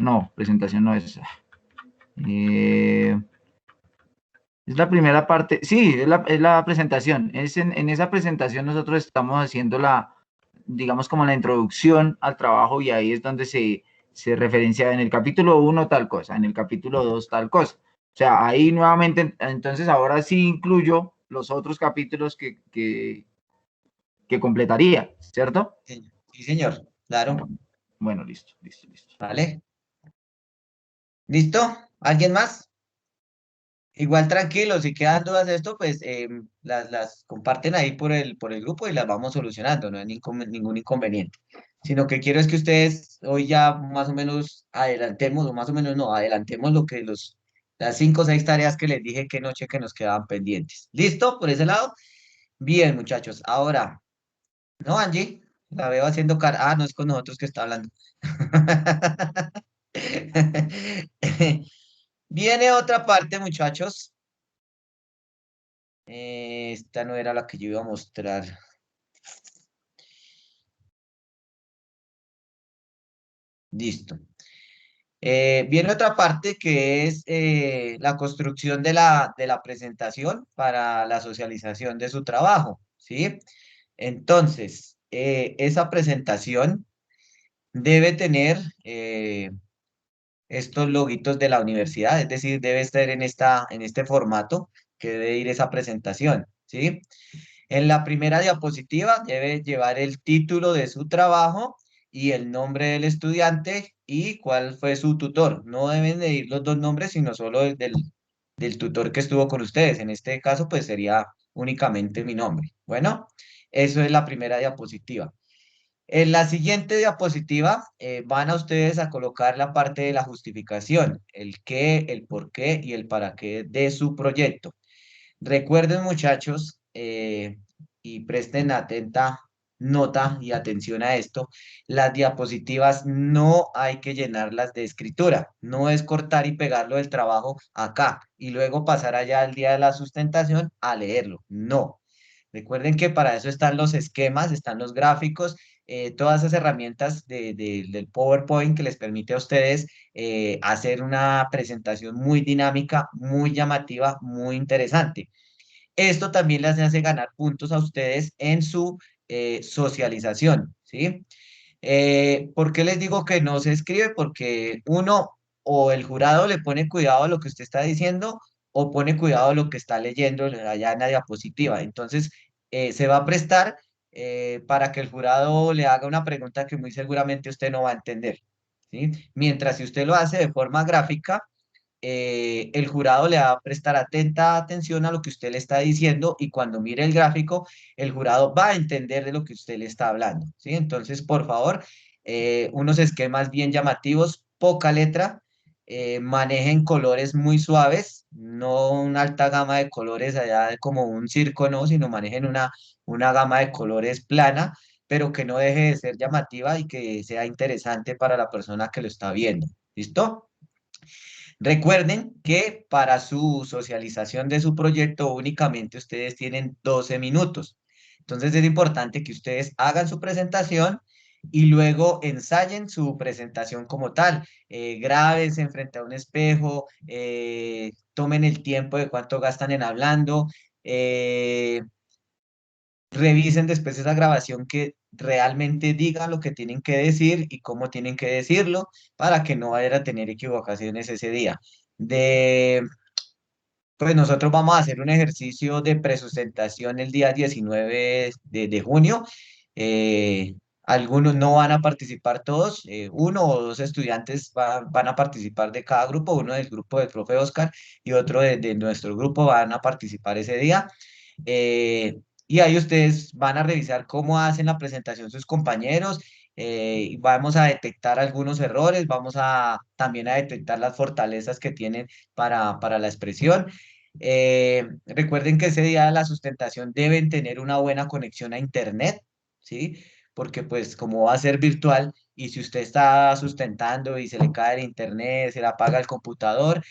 no, presentación no es. Eh, Es la primera parte, sí, es la presentación. En esa presentación nosotros estamos haciendo digamos como la introducción al trabajo y ahí es donde se referencia en el capítulo 1 tal cosa, en el capítulo 2 tal cosa. O sea, ahí nuevamente, entonces ahora sí incluyo los otros capítulos que completaría, ¿cierto? Sí, sí, señor, claro, Bueno, listo, listo, listo. ¿vale? ¿Listo? ¿Alguien más? Igual tranquilo, si quedan dudas de esto, pues las comparten ahí por el grupo y las vamos solucionando, no hay ningún inconveniente. Sino que quiero es que ustedes hoy ya más o menos adelantemos, o más o menos no, adelantemos las 5 o 6 tareas que les dije que noche que nos quedaban pendientes. ¿Listo? Por ese lado. Bien, muchachos. Ahora, no, Angie, la veo haciendo cara. Ah, no es con nosotros que está hablando. Viene otra parte, muchachos. Esta no era la que yo iba a mostrar. Listo. Viene otra parte que es la construcción de la presentación para la socialización de su trabajo, ¿sí? Entonces, esa presentación debe tener estos loguitos de la universidad, es decir, debe estar en este formato que debe ir esa presentación, ¿sí? En la primera diapositiva debe llevar el título de su trabajo y el nombre del estudiante y cuál fue su tutor. No deben de ir los dos nombres, sino solo del tutor que estuvo con ustedes. En este caso, pues sería únicamente mi nombre. Bueno, eso es la primera diapositiva. En la siguiente diapositiva van a ustedes a colocar la parte de la justificación, el qué, el por qué y el para qué de su proyecto. Recuerden, muchachos, y presten atenta nota y atención a esto, las diapositivas no hay que llenarlas de escritura, no es cortar y pegarlo del trabajo acá y luego pasar allá al día de la sustentación a leerlo, no. Recuerden que para eso están los esquemas, están los gráficos, todas esas herramientas del PowerPoint que les permite a ustedes hacer una presentación muy dinámica, muy llamativa, muy interesante. Esto también les hace ganar puntos a ustedes en su socialización, ¿sí? ¿Por qué les digo que no se escribe? Porque uno o el jurado le pone cuidado a lo que usted está diciendo o pone cuidado a lo que está leyendo allá en la diapositiva. Entonces, se va a prestar para que el jurado le haga una pregunta que muy seguramente usted no va a entender, ¿sí? Mientras si usted lo hace de forma gráfica, el jurado le va a prestar atenta atención a lo que usted le está diciendo y cuando mire el gráfico, el jurado va a entender de lo que usted le está hablando, ¿sí? Entonces, por favor, unos esquemas bien llamativos, poca letra, manejen colores muy suaves, no una alta gama de colores allá como un circo, no, sino manejen una gama de colores plana, pero que no deje de ser llamativa y que sea interesante para la persona que lo está viendo. ¿Listo? Recuerden que para su socialización de su proyecto únicamente ustedes tienen 12 minutos. Entonces es importante que ustedes hagan su presentación y luego ensayen su presentación como tal. Grábense frente a un espejo, tomen el tiempo de cuánto gastan en hablando, eh, revisen después esa grabación que realmente diga lo que tienen que decir y cómo tienen que decirlo para que no vayan a tener equivocaciones ese día. De, pues nosotros vamos a hacer un ejercicio de presustentación el día 19 de junio. Algunos no van a participar todos, 1 o 2 estudiantes van a participar de cada grupo, uno del grupo del profe Oscar y otro de nuestro grupo van a participar ese día. Y ahí ustedes van a revisar cómo hacen la presentación sus compañeros. Y vamos a detectar algunos errores, vamos a también a detectar las fortalezas que tienen para la expresión. Recuerden que ese día de la sustentación deben tener una buena conexión a internet, ¿sí? Porque pues como va a ser virtual y si usted está sustentando y se le cae el internet, se le apaga el computador,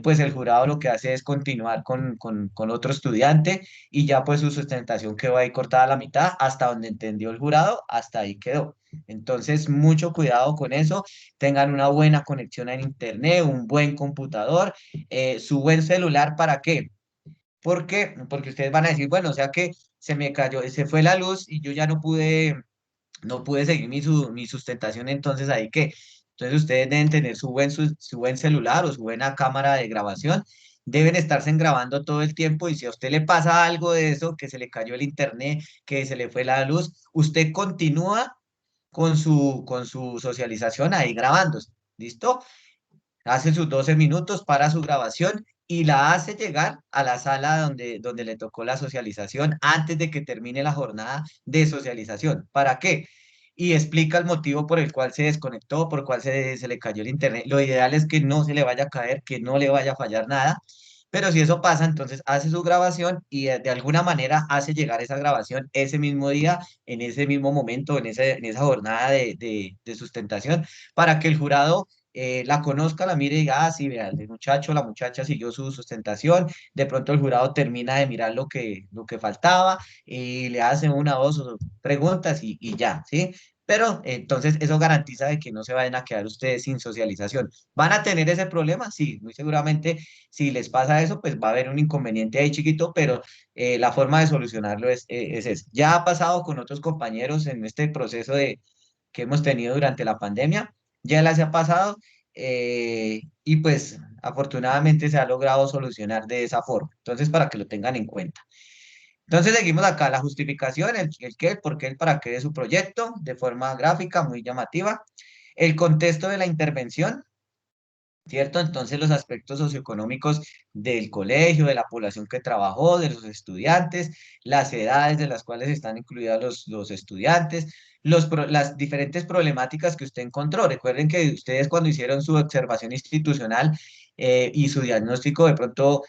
pues el jurado lo que hace es continuar con otro estudiante y ya pues su sustentación quedó ahí cortada a la mitad, hasta donde entendió el jurado, hasta ahí quedó. Entonces, mucho cuidado con eso, tengan una buena conexión a internet, un buen computador, su buen celular, ¿para qué? ¿Por qué? Porque ustedes van a decir, bueno, o sea que se me cayó, se fue la luz y yo ya no pude seguir mi sustentación, entonces ahí que, entonces ustedes deben tener su buen celular o su buena cámara de grabación, deben estarse grabando todo el tiempo y si a usted le pasa algo de eso, que se le cayó el internet, que se le fue la luz, usted continúa con su socialización ahí grabándose, ¿listo? Hace sus 12 minutos para su grabación y la hace llegar a la sala donde le tocó la socialización antes de que termine la jornada de socialización. ¿Para qué? Y explica el motivo por el cual se desconectó, por el cual se le cayó el internet. Lo ideal es que no se le vaya a caer, que no le vaya a fallar nada. Pero si eso pasa, entonces hace su grabación y de alguna manera hace llegar esa grabación ese mismo día, en ese mismo momento, en esa jornada de sustentación, para que el jurado la conozca, la mire y diga, ah, sí, vea, el muchacho, la muchacha siguió su sustentación, de pronto el jurado termina de mirar lo que faltaba y le hace una o dos preguntas y ya, ¿sí? Pero entonces eso garantiza de que no se vayan a quedar ustedes sin socialización. ¿Van a tener ese problema? Sí, muy seguramente si les pasa eso, pues va a haber un inconveniente ahí chiquito, pero la forma de solucionarlo es esa. Ya ha pasado con otros compañeros en este proceso que hemos tenido durante la pandemia, ya las ha pasado y pues afortunadamente se ha logrado solucionar de esa forma. Entonces, para que lo tengan en cuenta. Entonces, seguimos acá la justificación, el qué, el por qué, el para qué de su proyecto, de forma gráfica, muy llamativa. El contexto de la intervención, ¿cierto? Entonces, los aspectos socioeconómicos del colegio, de la población que trabajó, de los estudiantes, las edades de las cuales están incluidos los estudiantes, las diferentes problemáticas que usted encontró. Recuerden que ustedes cuando hicieron su observación institucional y su diagnóstico, de pronto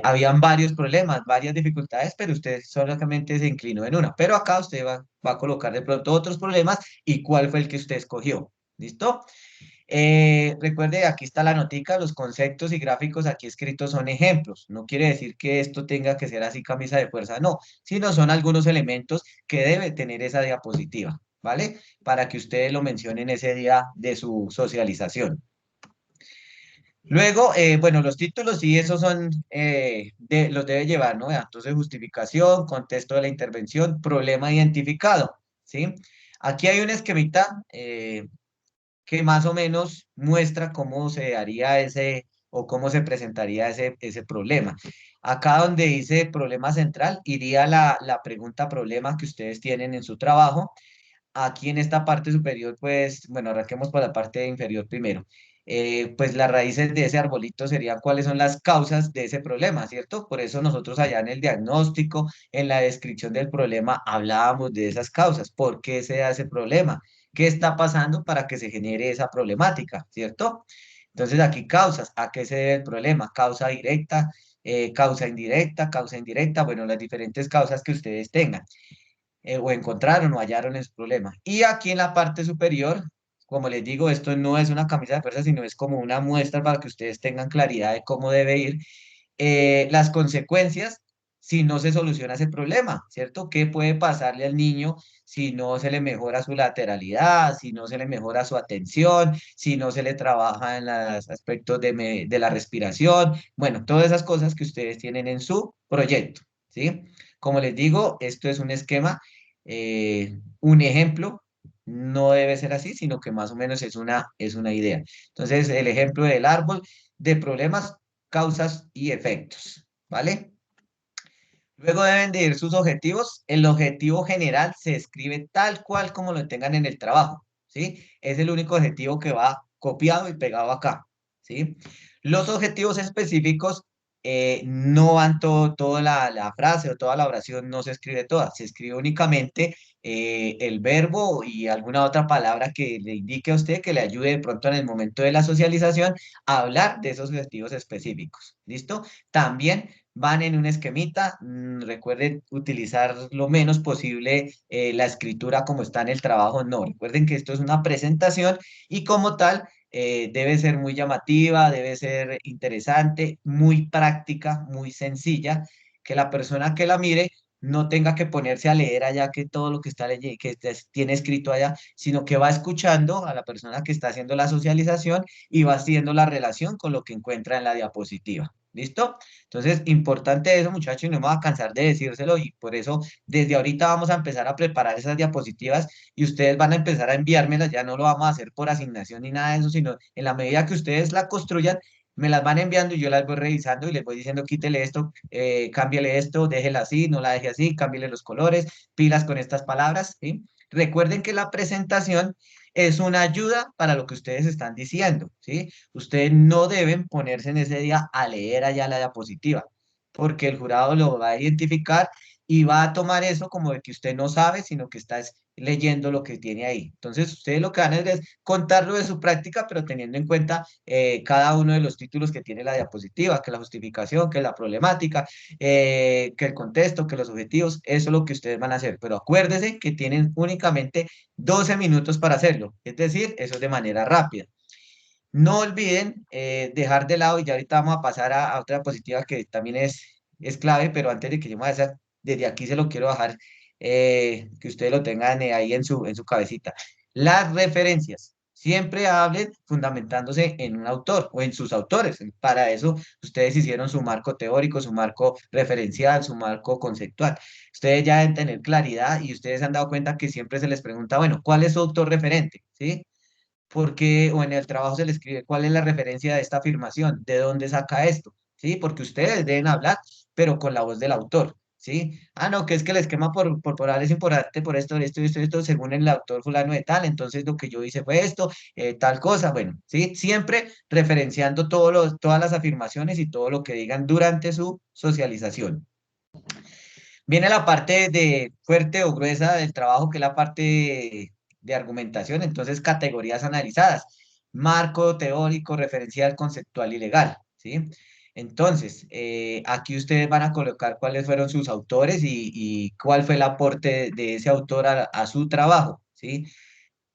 habían varios problemas, varias dificultades, pero usted solamente se inclinó en una. Pero acá usted va a colocar de pronto otros problemas y cuál fue el que usted escogió. ¿Listo? Recuerde, aquí está la notica, los conceptos y gráficos aquí escritos son ejemplos. No quiere decir que esto tenga que ser así camisa de fuerza, no, sino son algunos elementos que debe tener esa diapositiva, ¿vale? Para que ustedes lo mencionen ese día de su socialización. Luego, bueno, los títulos sí, esos son, los debe llevar, ¿no? Entonces, justificación, contexto de la intervención, problema identificado, ¿sí? Aquí hay un esquemita, que más o menos muestra cómo se haría ese o cómo se presentaría ese problema. Acá donde dice problema central, iría la pregunta problema que ustedes tienen en su trabajo. Aquí en esta parte superior, pues, bueno, arranquemos por la parte inferior primero. Pues las raíces de ese arbolito serían cuáles son las causas de ese problema, ¿cierto? Por eso nosotros allá en el diagnóstico, en la descripción del problema, hablábamos de esas causas. ¿Por qué se da ese problema? ¿Qué está pasando para que se genere esa problemática, ¿cierto? Entonces aquí causas, ¿a qué se debe el problema? Causa directa, causa indirecta, bueno, las diferentes causas que ustedes tengan o encontraron o hallaron ese problema. Y aquí en la parte superior, como les digo, esto no es una camisa de fuerza, sino es como una muestra para que ustedes tengan claridad de cómo debe ir las consecuencias si no se soluciona ese problema, ¿cierto? ¿Qué puede pasarle al niño si no se le mejora su lateralidad, si no se le mejora su atención, si no se le trabaja en los aspectos de la respiración? Bueno, todas esas cosas que ustedes tienen en su proyecto, ¿sí? Como les digo, esto es un esquema, un ejemplo. No debe ser así, sino que más o menos es una idea. Entonces, el ejemplo del árbol de problemas, causas y efectos, ¿vale? Luego deben de ir sus objetivos. El objetivo general se escribe tal cual como lo tengan en el trabajo, ¿sí? Es el único objetivo que va copiado y pegado acá, ¿sí? Los objetivos específicos no van toda la frase o toda la oración, no se escribe toda, se escribe únicamente el verbo y alguna otra palabra que le indique a usted que le ayude de pronto en el momento de la socialización a hablar de esos objetivos específicos, ¿listo? También van en un esquemita. Recuerden utilizar lo menos posible la escritura como está en el trabajo. No, recuerden que esto es una presentación y como tal debe ser muy llamativa, debe ser interesante, muy práctica, muy sencilla, que la persona que la mire no tenga que ponerse a leer allá que todo lo que está tiene escrito allá, sino que va escuchando a la persona que está haciendo la socialización y va haciendo la relación con lo que encuentra en la diapositiva. ¿Listo? Entonces, importante eso, muchachos, y no me voy a cansar de decírselo y por eso desde ahorita vamos a empezar a preparar esas diapositivas y ustedes van a empezar a enviármelas, ya no lo vamos a hacer por asignación ni nada de eso, sino en la medida que ustedes la construyan, me las van enviando y yo las voy revisando y les voy diciendo, quítele esto, cámbiale esto, déjela así, no la deje así, cámbiale los colores, pilas con estas palabras, ¿sí? Recuerden que la presentación es una ayuda para lo que ustedes están diciendo, ¿sí? Ustedes no deben ponerse en ese día a leer allá la diapositiva, porque el jurado lo va a identificar y va a tomar eso como de que usted no sabe, sino que está leyendo lo que tiene ahí. Entonces, ustedes lo que van a hacer es contarlo de su práctica, pero teniendo en cuenta cada uno de los títulos que tiene la diapositiva, que la justificación, que la problemática, que el contexto, que los objetivos, eso es lo que ustedes van a hacer. Pero acuérdense que tienen únicamente 12 minutos para hacerlo, es decir, eso es de manera rápida. No olviden dejar de lado, y ya ahorita vamos a pasar a otra diapositiva que también es clave, pero antes de que yo me vaya, desde aquí se lo quiero bajar, que ustedes lo tengan ahí en su cabecita. Las referencias. Siempre hablen fundamentándose en un autor o en sus autores. Para eso ustedes hicieron su marco teórico, su marco referencial, su marco conceptual. Ustedes ya deben tener claridad y ustedes se han dado cuenta que siempre se les pregunta, bueno, ¿cuál es su autor referente? ¿Sí? Porque, o en el trabajo se le escribe cuál es la referencia de esta afirmación, de dónde saca esto, ¿sí? Porque ustedes deben hablar, pero con la voz del autor, ¿sí? Ah, no, que es que el esquema corporal es importante por esto, según el autor fulano de tal, entonces lo que yo hice fue esto, tal cosa, bueno, ¿sí? Siempre referenciando todas las afirmaciones y todo lo que digan durante su socialización. Viene la parte de fuerte o gruesa del trabajo, que es la parte de argumentación, entonces categorías analizadas, marco teórico, referencial, conceptual y legal, ¿sí? Entonces, aquí ustedes van a colocar cuáles fueron sus autores y cuál fue el aporte de ese autor a su trabajo, ¿sí?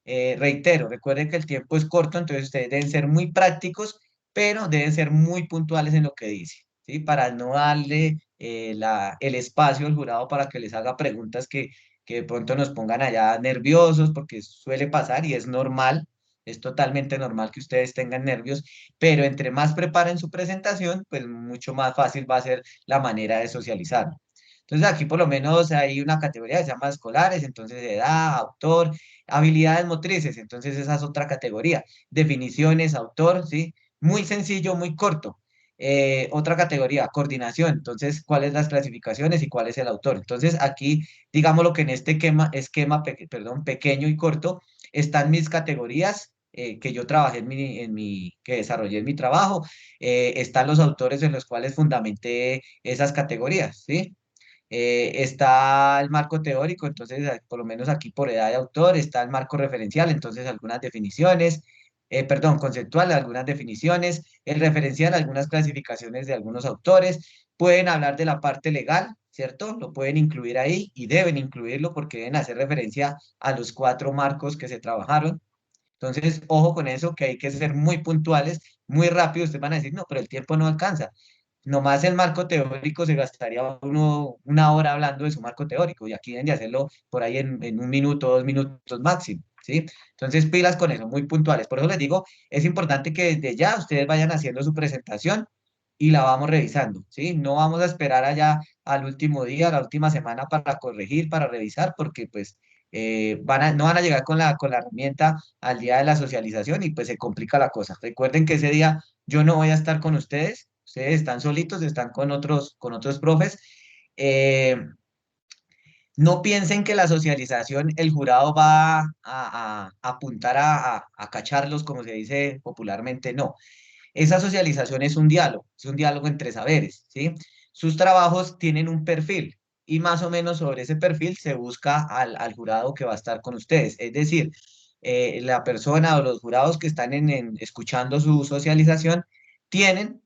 Reitero, recuerden que el tiempo es corto, entonces ustedes deben ser muy prácticos, pero deben ser muy puntuales en lo que dice, ¿sí? Para no darle el espacio al jurado para que les haga preguntas que de pronto nos pongan allá nerviosos, porque suele pasar y es normal, es totalmente normal que ustedes tengan nervios, pero entre más preparen su presentación, pues mucho más fácil va a ser la manera de socializar. Entonces aquí por lo menos hay una categoría que se llama escolares, entonces edad, autor, habilidades motrices, entonces esa es otra categoría. Definiciones, autor, ¿sí? Muy sencillo, muy corto. Otra categoría, coordinación, entonces cuáles las clasificaciones y cuál es el autor. Entonces aquí, digamos lo que en este perdón, pequeño y corto, están mis categorías que yo trabajé que desarrollé en mi trabajo, están los autores en los cuales fundamenté esas categorías, ¿sí? Está el marco teórico, entonces por lo menos aquí por edad de autor, está el marco referencial, entonces algunas definiciones, perdón, conceptual, algunas definiciones, el referencial, algunas clasificaciones de algunos autores, pueden hablar de la parte legal, ¿cierto? Lo pueden incluir ahí y deben incluirlo porque deben hacer referencia a los 4 marcos que se trabajaron. Entonces, ojo con eso, que hay que ser muy puntuales, muy rápido. Ustedes van a decir, no, pero el tiempo no alcanza. Nomás el marco teórico se gastaría uno 1 hora hablando de su marco teórico y aquí deben de hacerlo por ahí en 1 minuto, 2 minutos máximo, ¿sí? Entonces, pilas con eso, muy puntuales. Por eso les digo, es importante que desde ya ustedes vayan haciendo su presentación y la vamos revisando, ¿sí? No vamos a esperar allá al último día, a la última semana para corregir, para revisar, porque pues no van a llegar con la herramienta al día de la socialización y pues se complica la cosa. Recuerden que ese día yo no voy a estar con ustedes están solitos, están con otros profes. Eh, no piensen que la socialización, el jurado va a apuntar a cacharlos, como se dice popularmente, no. Esa socialización es un diálogo entre saberes, ¿sí? Sus trabajos tienen un perfil y más o menos sobre ese perfil se busca al jurado que va a estar con ustedes. Es decir, la persona o los jurados que están escuchando su socialización tienen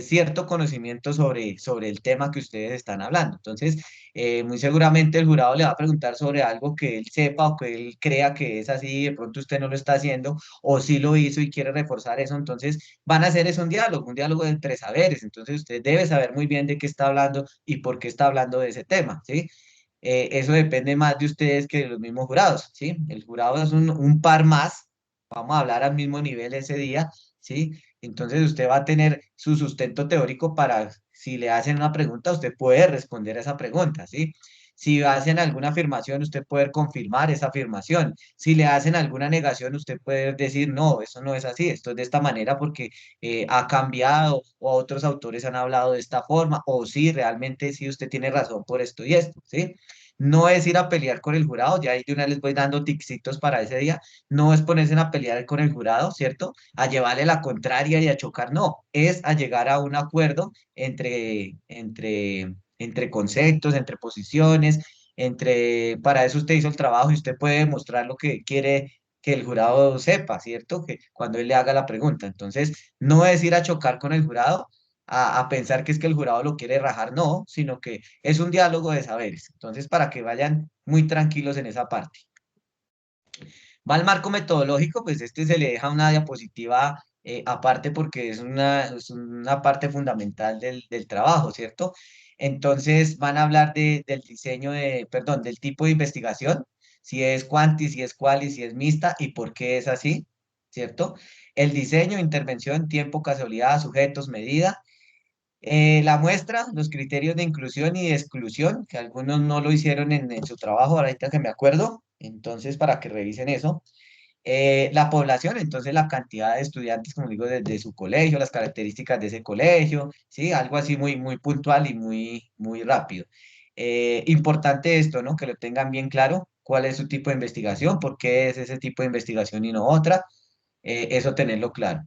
cierto conocimiento sobre el tema que ustedes están hablando. Entonces, muy seguramente el jurado le va a preguntar sobre algo que él sepa o que él crea que es así, de pronto usted no lo está haciendo, o sí lo hizo y quiere reforzar eso. Entonces, van a hacer es un diálogo entre saberes. Entonces, usted debe saber muy bien de qué está hablando y por qué está hablando de ese tema, ¿sí? Eso depende más de ustedes que de los mismos jurados, ¿sí? El jurado es un par más, vamos a hablar al mismo nivel ese día, ¿sí? Entonces usted va a tener su sustento teórico para, si le hacen una pregunta, usted puede responder a esa pregunta, ¿sí? Si hacen alguna afirmación, usted puede confirmar esa afirmación. Si le hacen alguna negación, usted puede decir, no, eso no es así, esto es de esta manera porque ha cambiado o otros autores han hablado de esta forma, o sí, realmente sí, usted tiene razón por esto y esto, ¿sí? No es ir a pelear con el jurado, ya ahí de una vez les voy dando ticsitos para ese día, no es ponerse a pelear con el jurado, ¿cierto? A llevarle la contraria y a chocar, no, es a llegar a un acuerdo entre conceptos, entre posiciones, para eso usted hizo el trabajo y usted puede mostrar lo que quiere que el jurado sepa, ¿cierto? Que cuando él le haga la pregunta. Entonces, no es ir a chocar con el jurado, a pensar que es que el jurado lo quiere rajar, no, sino que es un diálogo de saberes. Entonces, para que vayan muy tranquilos en esa parte. Va al marco metodológico, pues este se le deja una diapositiva aparte porque es una parte fundamental del trabajo, ¿cierto? Entonces van a hablar del diseño perdón, del tipo de investigación, si es cuanti, si es quali, si es mixta y por qué es así, ¿cierto? El diseño, intervención, tiempo, casualidad, sujetos, medida. La muestra, los criterios de inclusión y de exclusión, que algunos no lo hicieron en su trabajo, ahorita que me acuerdo, entonces para que revisen eso. La población, entonces la cantidad de estudiantes, como digo, de su colegio, las características de ese colegio, ¿sí? Algo así muy, muy puntual y muy, muy rápido. Importante esto, ¿no? Que lo tengan bien claro, cuál es su tipo de investigación, por qué es ese tipo de investigación y no otra, eso tenerlo claro.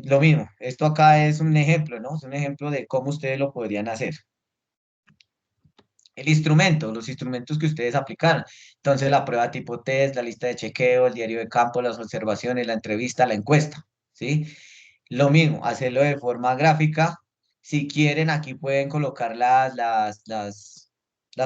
Lo mismo, esto acá es un ejemplo, ¿no? Es un ejemplo de cómo ustedes lo podrían hacer. El instrumento, los instrumentos que ustedes aplicaron. Entonces, la prueba tipo test, la lista de chequeo, el diario de campo, las observaciones, la entrevista, la encuesta, ¿sí? Lo mismo, hacerlo de forma gráfica. Si quieren, aquí pueden colocar las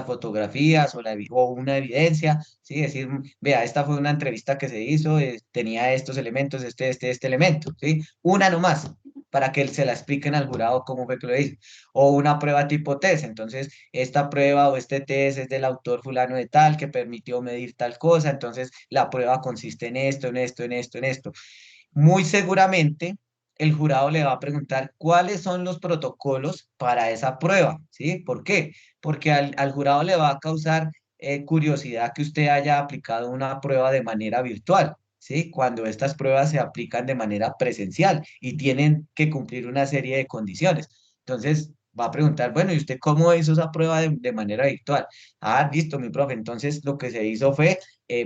fotografías o una evidencia, ¿sí? Decir, vea, esta fue una entrevista que se hizo, tenía estos elementos, este elemento, ¿sí? Una nomás, para que se la expliquen al jurado cómo fue que lo hizo. O una prueba tipo test, entonces, esta prueba o este test es del autor fulano de tal, que permitió medir tal cosa, entonces la prueba consiste en esto, en esto, en esto, en esto. Muy seguramente el jurado le va a preguntar cuáles son los protocolos para esa prueba, ¿sí? ¿Por qué? Porque al jurado le va a causar curiosidad que usted haya aplicado una prueba de manera virtual, ¿sí? Cuando estas pruebas se aplican de manera presencial y tienen que cumplir una serie de condiciones. Entonces, va a preguntar, bueno, ¿y usted cómo hizo esa prueba de manera virtual? Ah, listo, mi profe. Entonces, lo que se hizo fue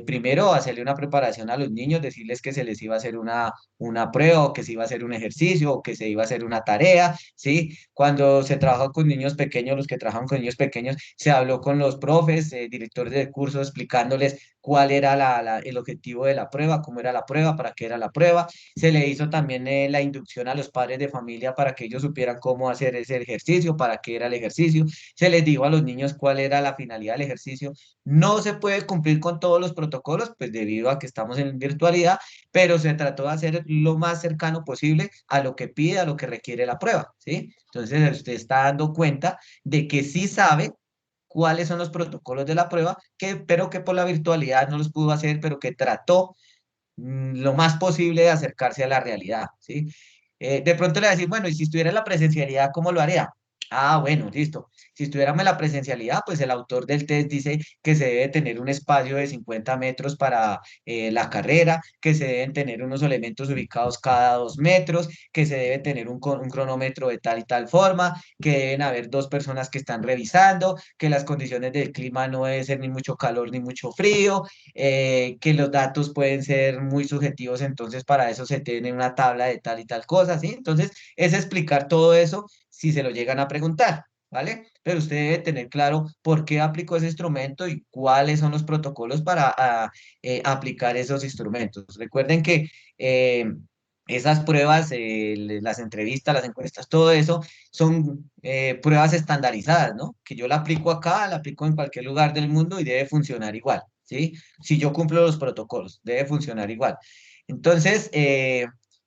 primero hacerle una preparación a los niños, decirles que se les iba a hacer una prueba o que se iba a hacer un ejercicio o que se iba a hacer una tarea, ¿sí? Cuando se trabaja con niños pequeños, los que trabajan con niños pequeños, se habló con los profes, directores de curso, explicándoles cuál era el objetivo de la prueba, cómo era la prueba, para qué era la prueba. Se le hizo también la inducción a los padres de familia para que ellos supieran cómo hacer ese ejercicio, para qué era el ejercicio. Se les dijo a los niños cuál era la finalidad del ejercicio. No se puede cumplir con todos los protocolos, pues debido a que estamos en virtualidad, pero se trató de hacer lo más cercano posible a lo que pide, a lo que requiere la prueba, ¿sí? Entonces usted está dando cuenta de que sí sabe cuáles son los protocolos de la prueba, pero que por la virtualidad no los pudo hacer, pero que trató lo más posible de acercarse a la realidad, ¿sí? De pronto le va a decir, bueno, y si estuviera en la presencialidad, ¿cómo lo haría? Ah, bueno, listo. Si estuviéramos en la presencialidad, pues el autor del test dice que se debe tener un espacio de 50 metros para la carrera, que se deben tener unos elementos ubicados cada 2 metros, que se debe tener un cronómetro de tal y tal forma, que deben haber dos personas que están revisando, que las condiciones del clima no debe ser ni mucho calor ni mucho frío, que los datos pueden ser muy subjetivos, entonces para eso se tiene una tabla de tal y tal cosa, ¿sí? Entonces es explicar todo eso si se lo llegan a preguntar, ¿vale? Pero usted debe tener claro por qué aplicó ese instrumento y cuáles son los protocolos para aplicar esos instrumentos. Recuerden que Esas pruebas, las entrevistas, las encuestas, todo eso son pruebas estandarizadas, ¿no? Que yo la aplico acá, la aplico en cualquier lugar del mundo y debe funcionar igual, ¿sí? Si yo cumplo los protocolos, debe funcionar igual. Entonces,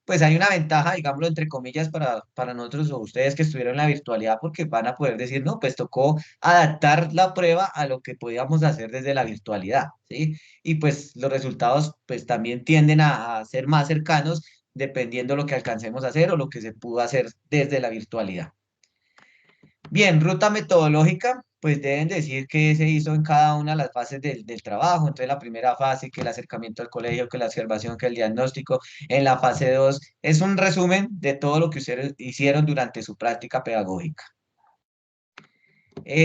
pues hay una ventaja, digámoslo entre comillas, para nosotros o ustedes que estuvieron en la virtualidad, porque van a poder decir, no, pues tocó adaptar la prueba a lo que podíamos hacer desde la virtualidad, ¿sí? Y pues los resultados, pues también tienden a ser más cercanos dependiendo lo que alcancemos a hacer o lo que se pudo hacer desde la virtualidad. Bien, ruta metodológica, pues deben decir qué se hizo en cada una de las fases del trabajo. Entonces, la primera fase, que el acercamiento al colegio, que la observación, que el diagnóstico. En la fase 2 es un resumen de todo lo que ustedes hicieron durante su práctica pedagógica.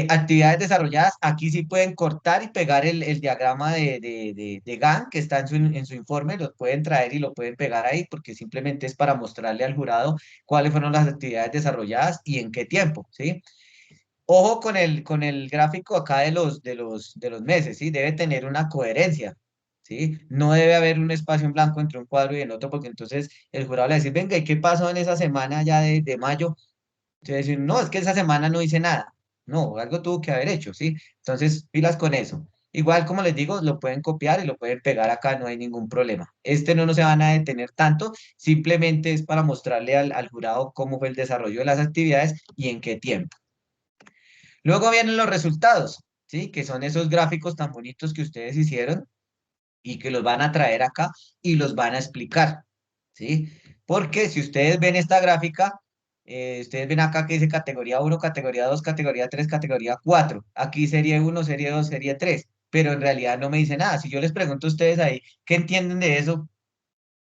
Actividades desarrolladas, aquí sí pueden cortar y pegar el diagrama de Gantt que está en su informe, los pueden traer y lo pueden pegar ahí porque simplemente es para mostrarle al jurado cuáles fueron las actividades desarrolladas y en qué tiempo, ¿sí? Ojo con el gráfico acá de los meses, ¿sí? Debe tener una coherencia, ¿sí? No debe haber un espacio en blanco entre un cuadro y el otro porque entonces el jurado le va a decir, venga, ¿y qué pasó en esa semana ya de mayo? Entonces, no, es que esa semana no hice nada. No, algo tuvo que haber hecho, ¿sí? Entonces, pilas con eso. Igual, como les digo, lo pueden copiar y lo pueden pegar acá, no hay ningún problema. Este no se van a detener tanto, simplemente es para mostrarle al jurado cómo fue el desarrollo de las actividades y en qué tiempo. Luego vienen los resultados, ¿sí? Que son esos gráficos tan bonitos que ustedes hicieron y que los van a traer acá y los van a explicar, ¿sí? Porque si ustedes ven esta gráfica, ustedes ven acá que dice categoría 1, categoría 2, categoría 3, categoría 4. Aquí serie 1, serie 2, serie 3, pero en realidad no me dice nada. Si yo les pregunto a ustedes ahí, ¿qué entienden de eso?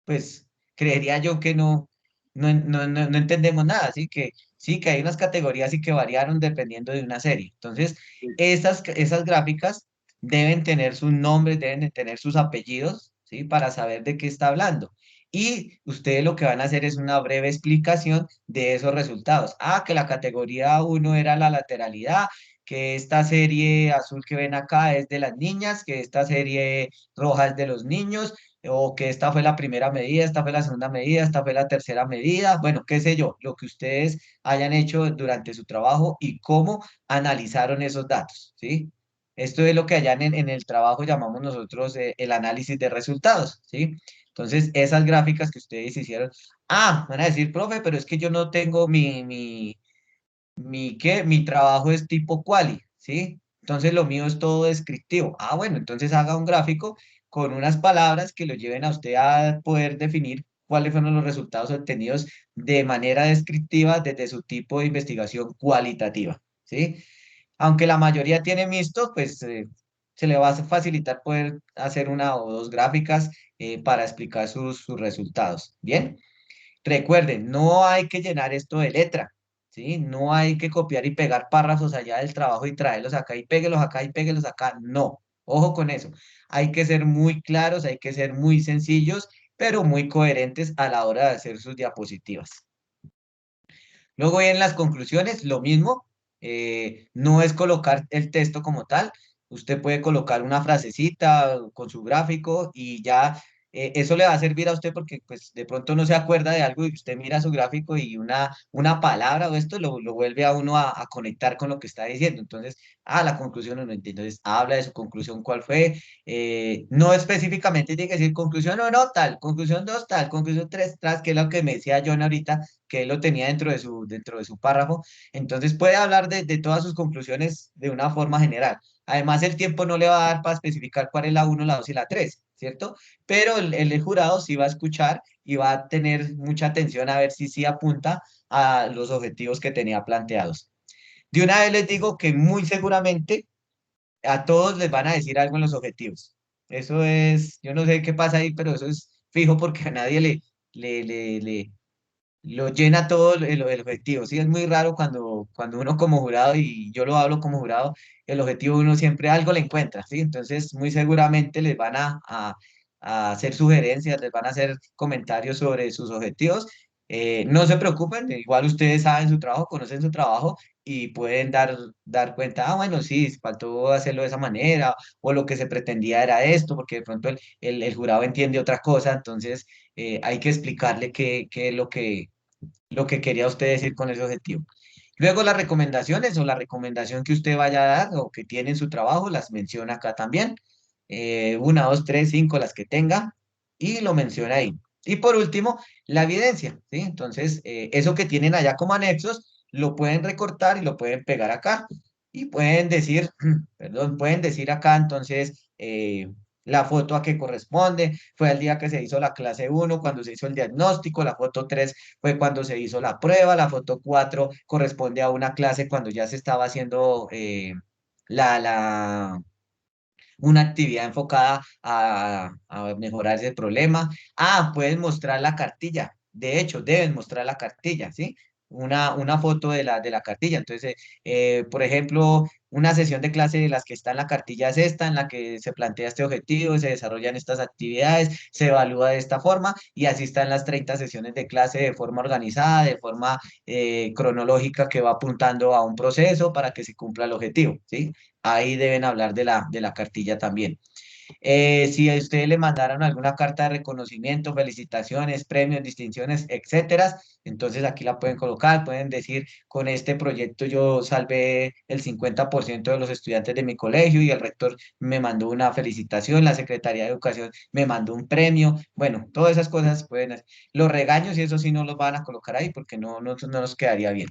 Pues creería yo que no entendemos nada, así que sí, que hay unas categorías y que variaron dependiendo de una serie. Entonces, esas gráficas deben tener sus nombres, deben de tener sus apellidos, ¿sí? Para saber de qué está hablando. Y ustedes lo que van a hacer es una breve explicación de esos resultados. Ah, que la categoría 1 era la lateralidad, que esta serie azul que ven acá es de las niñas, que esta serie roja es de los niños, o que esta fue la primera medida, esta fue la segunda medida, esta fue la tercera medida, bueno, qué sé yo, lo que ustedes hayan hecho durante su trabajo y cómo analizaron esos datos, ¿sí? Esto es lo que allá en el trabajo llamamos nosotros el análisis de resultados, ¿sí? Entonces, esas gráficas que ustedes hicieron, van a decir, profe, pero es que yo no tengo ¿qué? Mi trabajo es tipo quali, ¿sí? Entonces lo mío es todo descriptivo. Ah, bueno, entonces haga un gráfico con unas palabras que lo lleven a usted a poder definir cuáles fueron los resultados obtenidos de manera descriptiva desde su tipo de investigación cualitativa, ¿sí? Aunque la mayoría tiene mixto, pues se le va a facilitar poder hacer una o dos gráficas para explicar sus resultados. Bien. Recuerden, no hay que llenar esto de letra, ¿sí? No hay que copiar y pegar párrafos allá del trabajo y traerlos acá y péguelos acá y péguelos acá. No, ojo con eso. Hay que ser muy claros, hay que ser muy sencillos, pero muy coherentes a la hora de hacer sus diapositivas. Luego vienen las conclusiones, lo mismo, no es colocar el texto como tal, usted puede colocar una frasecita con su gráfico y ya eso le va a servir a usted porque pues de pronto no se acuerda de algo y usted mira su gráfico y una palabra o esto lo vuelve a uno a conectar con lo que está diciendo. Entonces, la conclusión no entiende. Entonces, habla de su conclusión, cuál fue, no específicamente tiene que decir conclusión o no tal, conclusión 2 tal, conclusión 3 tras, que es lo que me decía John ahorita que él lo tenía dentro de su párrafo. Entonces puede hablar de todas sus conclusiones de una forma general. Además, el tiempo no le va a dar para especificar cuál es la 1, la 2 y la 3, ¿cierto? Pero el jurado sí va a escuchar y va a tener mucha atención a ver si sí apunta a los objetivos que tenía planteados. De una vez les digo que muy seguramente a todos les van a decir algo en los objetivos. Eso es, yo no sé qué pasa ahí, pero eso es fijo porque a nadie le lo llena todo el objetivo. Sí, es muy raro cuando uno como jurado, y yo lo hablo como jurado, el objetivo uno siempre algo le encuentra, ¿sí? Entonces, muy seguramente les van a hacer sugerencias, les van a hacer comentarios sobre sus objetivos. No se preocupen, igual ustedes saben su trabajo, conocen su trabajo y pueden dar cuenta, ah, bueno, sí, faltó hacerlo de esa manera, o lo que se pretendía era esto, porque de pronto el jurado entiende otra cosa, entonces hay que explicarle qué es lo que quería usted decir con ese objetivo. Luego las recomendaciones o la recomendación que usted vaya a dar o que tiene en su trabajo, las menciona acá también. Una, dos, tres, cinco, las que tenga, y lo menciona ahí. Y por último, la evidencia, ¿sí? Entonces, eso que tienen allá como anexos, lo pueden recortar y lo pueden pegar acá. Y pueden decir, perdón, pueden decir acá entonces la foto a qué corresponde, fue al día que se hizo la clase uno cuando se hizo el diagnóstico, la foto 3 fue cuando se hizo la prueba, la foto 4 corresponde a una clase cuando ya se estaba haciendo la, la, una actividad enfocada a mejorar ese problema. Ah, pueden mostrar la cartilla. De hecho, deben mostrar la cartilla, ¿sí? Una foto de la cartilla. Entonces, por ejemplo, una sesión de clase de las que está en la cartilla es esta, en la que se plantea este objetivo, se desarrollan estas actividades, se evalúa de esta forma y así están las 30 sesiones de clase de forma organizada, de forma cronológica que va apuntando a un proceso para que se cumpla el objetivo, ¿sí? Ahí deben hablar de la cartilla también. Si a ustedes le mandaron alguna carta de reconocimiento, felicitaciones, premios, distinciones, etcétera, entonces aquí la pueden colocar, pueden decir, con este proyecto yo salvé el 50% de los estudiantes de mi colegio y el rector me mandó una felicitación, la Secretaría de Educación me mandó un premio, bueno, todas esas cosas pueden hacer. Los regaños y eso sí no los van a colocar ahí porque no nos quedaría bien.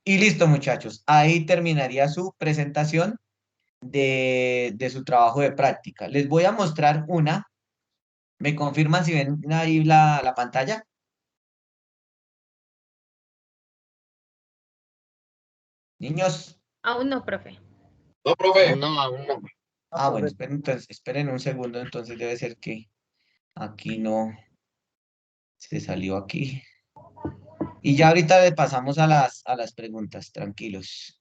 Y listo, muchachos, ahí terminaría su presentación de su trabajo de práctica. Les voy a mostrar una. ¿Me confirman si ven ahí la pantalla? Niños. Aún no, profe. No, profe. No, aún no. Ah, bueno, Profe, esperen, entonces, esperen un segundo, entonces debe ser que aquí no se salió aquí. Y ya ahorita le pasamos a las preguntas, tranquilos.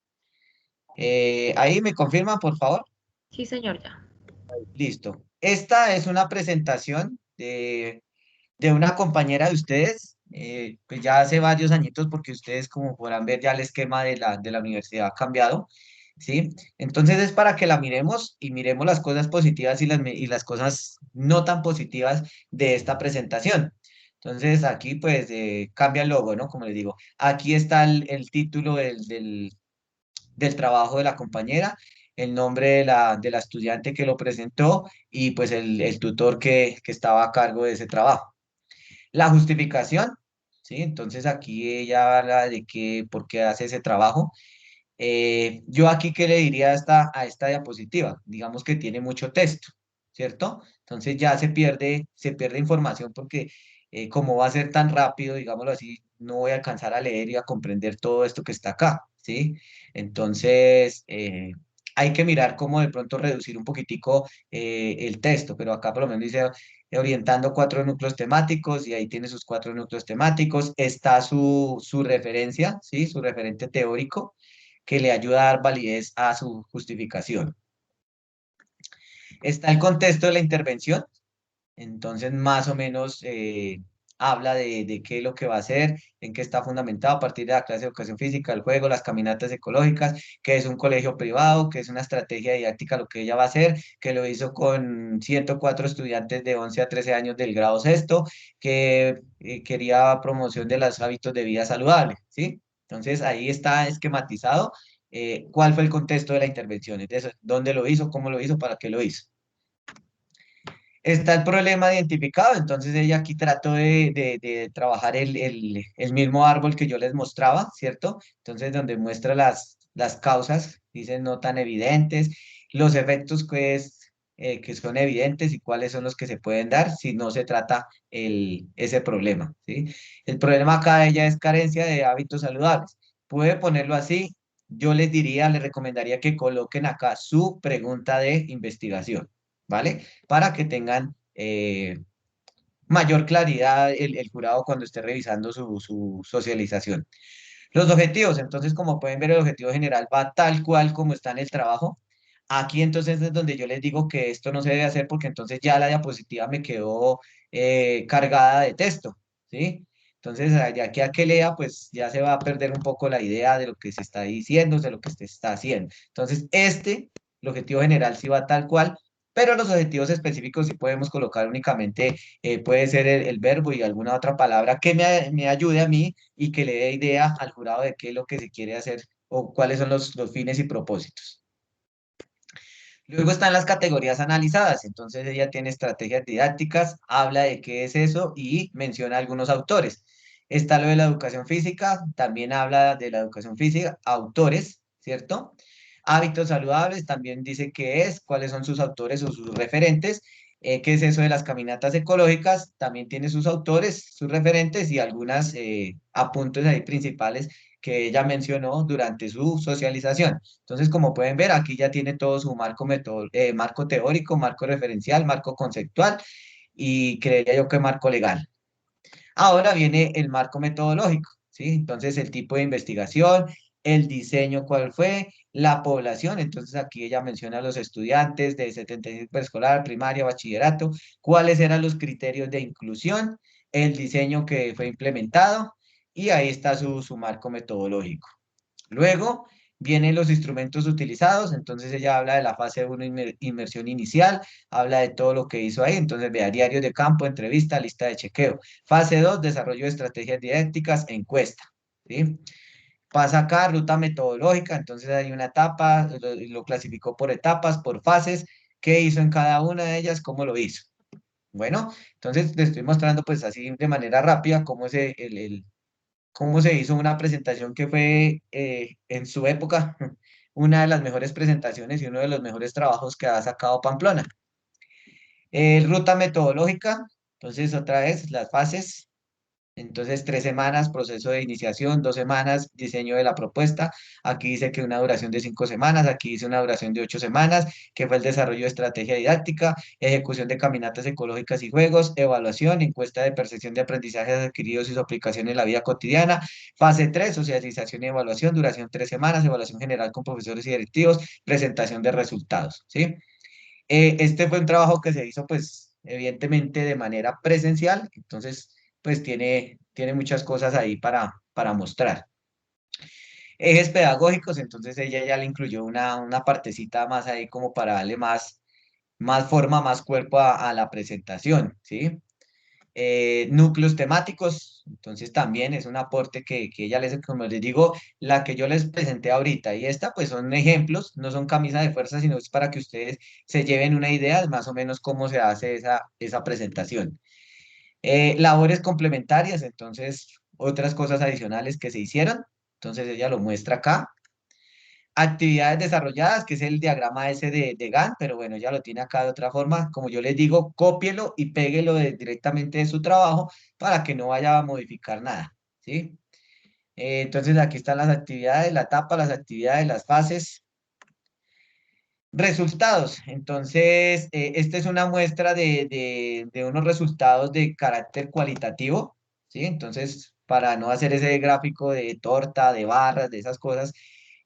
Ahí me confirman, por favor. Sí, señor, ya. Listo. Esta es una presentación de una compañera de ustedes, pues ya hace varios añitos, porque ustedes, como podrán ver, ya el esquema de la universidad ha cambiado, ¿sí? Entonces es para que la miremos y miremos las cosas positivas y las cosas no tan positivas de esta presentación. Entonces aquí pues cambia el logo, ¿no? Como les digo, aquí está el título del trabajo de la compañera, el nombre de la estudiante que lo presentó y pues el tutor que estaba a cargo de ese trabajo. La justificación, ¿sí? Entonces aquí ella habla de por qué hace ese trabajo. Yo aquí, ¿qué le diría a esta diapositiva? Digamos que tiene mucho texto, ¿cierto? Entonces ya se pierde información porque como va a ser tan rápido, digámoslo así, no voy a alcanzar a leer y a comprender todo esto que está acá, ¿sí? Entonces, hay que mirar cómo de pronto reducir un poquitico el texto, pero acá por lo menos dice orientando 4 núcleos temáticos y ahí tiene sus 4 núcleos temáticos. Está su referencia, ¿sí? Su referente teórico que le ayuda a dar validez a su justificación. Está el contexto de la intervención, entonces más o menos habla de qué es lo que va a hacer, en qué está fundamentado a partir de la clase de educación física, el juego, las caminatas ecológicas, que es un colegio privado, que es una estrategia didáctica lo que ella va a hacer, que lo hizo con 104 estudiantes de 11 a 13 años del grado sexto, que quería promoción de los hábitos de vida saludable, ¿sí? Entonces ahí está esquematizado cuál fue el contexto de la intervención, entonces, dónde lo hizo, cómo lo hizo, para qué lo hizo. Está el problema identificado, entonces ella aquí trató de trabajar el mismo árbol que yo les mostraba, ¿cierto? Entonces donde muestra las causas, dicen no tan evidentes, los efectos que son evidentes y cuáles son los que se pueden dar si no se trata ese problema, ¿sí? El problema acá de ella es carencia de hábitos saludables. Puede ponerlo así, yo les recomendaría que coloquen acá su pregunta de investigación, ¿vale? Para que tengan mayor claridad el jurado cuando esté revisando su socialización. Los objetivos, entonces, como pueden ver, el objetivo general va tal cual como está en el trabajo. Aquí entonces es donde yo les digo que esto no se debe hacer porque entonces ya la diapositiva me quedó cargada de texto, ¿sí? Entonces, de aquí a que lea, pues ya se va a perder un poco la idea de lo que se está diciendo, de lo que se está haciendo. Entonces, el objetivo general sí va tal cual, pero los objetivos específicos sí podemos colocar únicamente, puede ser el verbo y alguna otra palabra que me ayude a mí y que le dé idea al jurado de qué es lo que se quiere hacer o cuáles son los fines y propósitos. Luego están las categorías analizadas, entonces ella tiene estrategias didácticas, habla de qué es eso y menciona algunos autores. Está lo de la educación física, también habla de la educación física, autores, ¿cierto? Hábitos saludables, también dice qué es, cuáles son sus autores o sus referentes. ¿Qué es eso de las caminatas ecológicas? También tiene sus autores, sus referentes y algunas apuntes ahí principales que ella mencionó durante su socialización. Entonces, como pueden ver, aquí ya tiene todo su marco teórico, marco referencial, marco conceptual y creería yo que marco legal. Ahora viene el marco metodológico, ¿sí? Entonces, el tipo de investigación, el diseño, cuál fue, la población. Entonces, aquí ella menciona a los estudiantes de 75 preescolar, primaria, bachillerato, cuáles eran los criterios de inclusión, el diseño que fue implementado y ahí está su marco metodológico. Luego vienen los instrumentos utilizados, entonces ella habla de la fase 1, inmersión inicial, habla de todo lo que hizo ahí, entonces vea diarios de campo, entrevista, lista de chequeo. Fase 2, desarrollo de estrategias didácticas, encuesta, ¿sí? Pasa acá, ruta metodológica, entonces hay una etapa, lo clasificó por etapas, por fases, qué hizo en cada una de ellas, cómo lo hizo. Bueno, entonces le estoy mostrando pues así de manera rápida cómo es cómo se hizo una presentación que fue en su época una de las mejores presentaciones y uno de los mejores trabajos que ha sacado Pamplona. Ruta metodológica, entonces otra vez las fases, entonces 3 semanas, proceso de iniciación, 2 semanas, diseño de la propuesta. Aquí dice que una duración de 5 semanas, aquí dice una duración de 8 semanas, que fue el desarrollo de estrategia didáctica, ejecución de caminatas ecológicas y juegos, evaluación, encuesta de percepción de aprendizajes adquiridos y su aplicación en la vida cotidiana. Fase 3, socialización y evaluación, duración 3 semanas, evaluación general con profesores y directivos, presentación de resultados, ¿sí? Este fue un trabajo que se hizo, pues, evidentemente de manera presencial, entonces, pues, tiene muchas cosas ahí para mostrar. Ejes pedagógicos, entonces ella ya le incluyó una partecita más ahí como para darle más forma, más cuerpo a la presentación, ¿sí? Núcleos temáticos, entonces también es un aporte que ella les, como les digo, la que yo les presenté ahorita y esta pues son ejemplos, no son camisa de fuerza, sino es para que ustedes se lleven una idea de más o menos cómo se hace esa presentación. Labores complementarias, entonces otras cosas adicionales que se hicieron, entonces ella lo muestra acá. Actividades desarrolladas, que es el diagrama ese de Gantt, pero bueno, ya lo tiene acá de otra forma. Como yo les digo, cópielo y péguelo directamente de su trabajo para que no vaya a modificar nada, ¿sí? Entonces aquí están las actividades, la etapa, las actividades, las fases. Resultados. Entonces, esta es una muestra de unos resultados de carácter cualitativo, ¿sí? Entonces, para no hacer ese gráfico de torta, de barras, de esas cosas,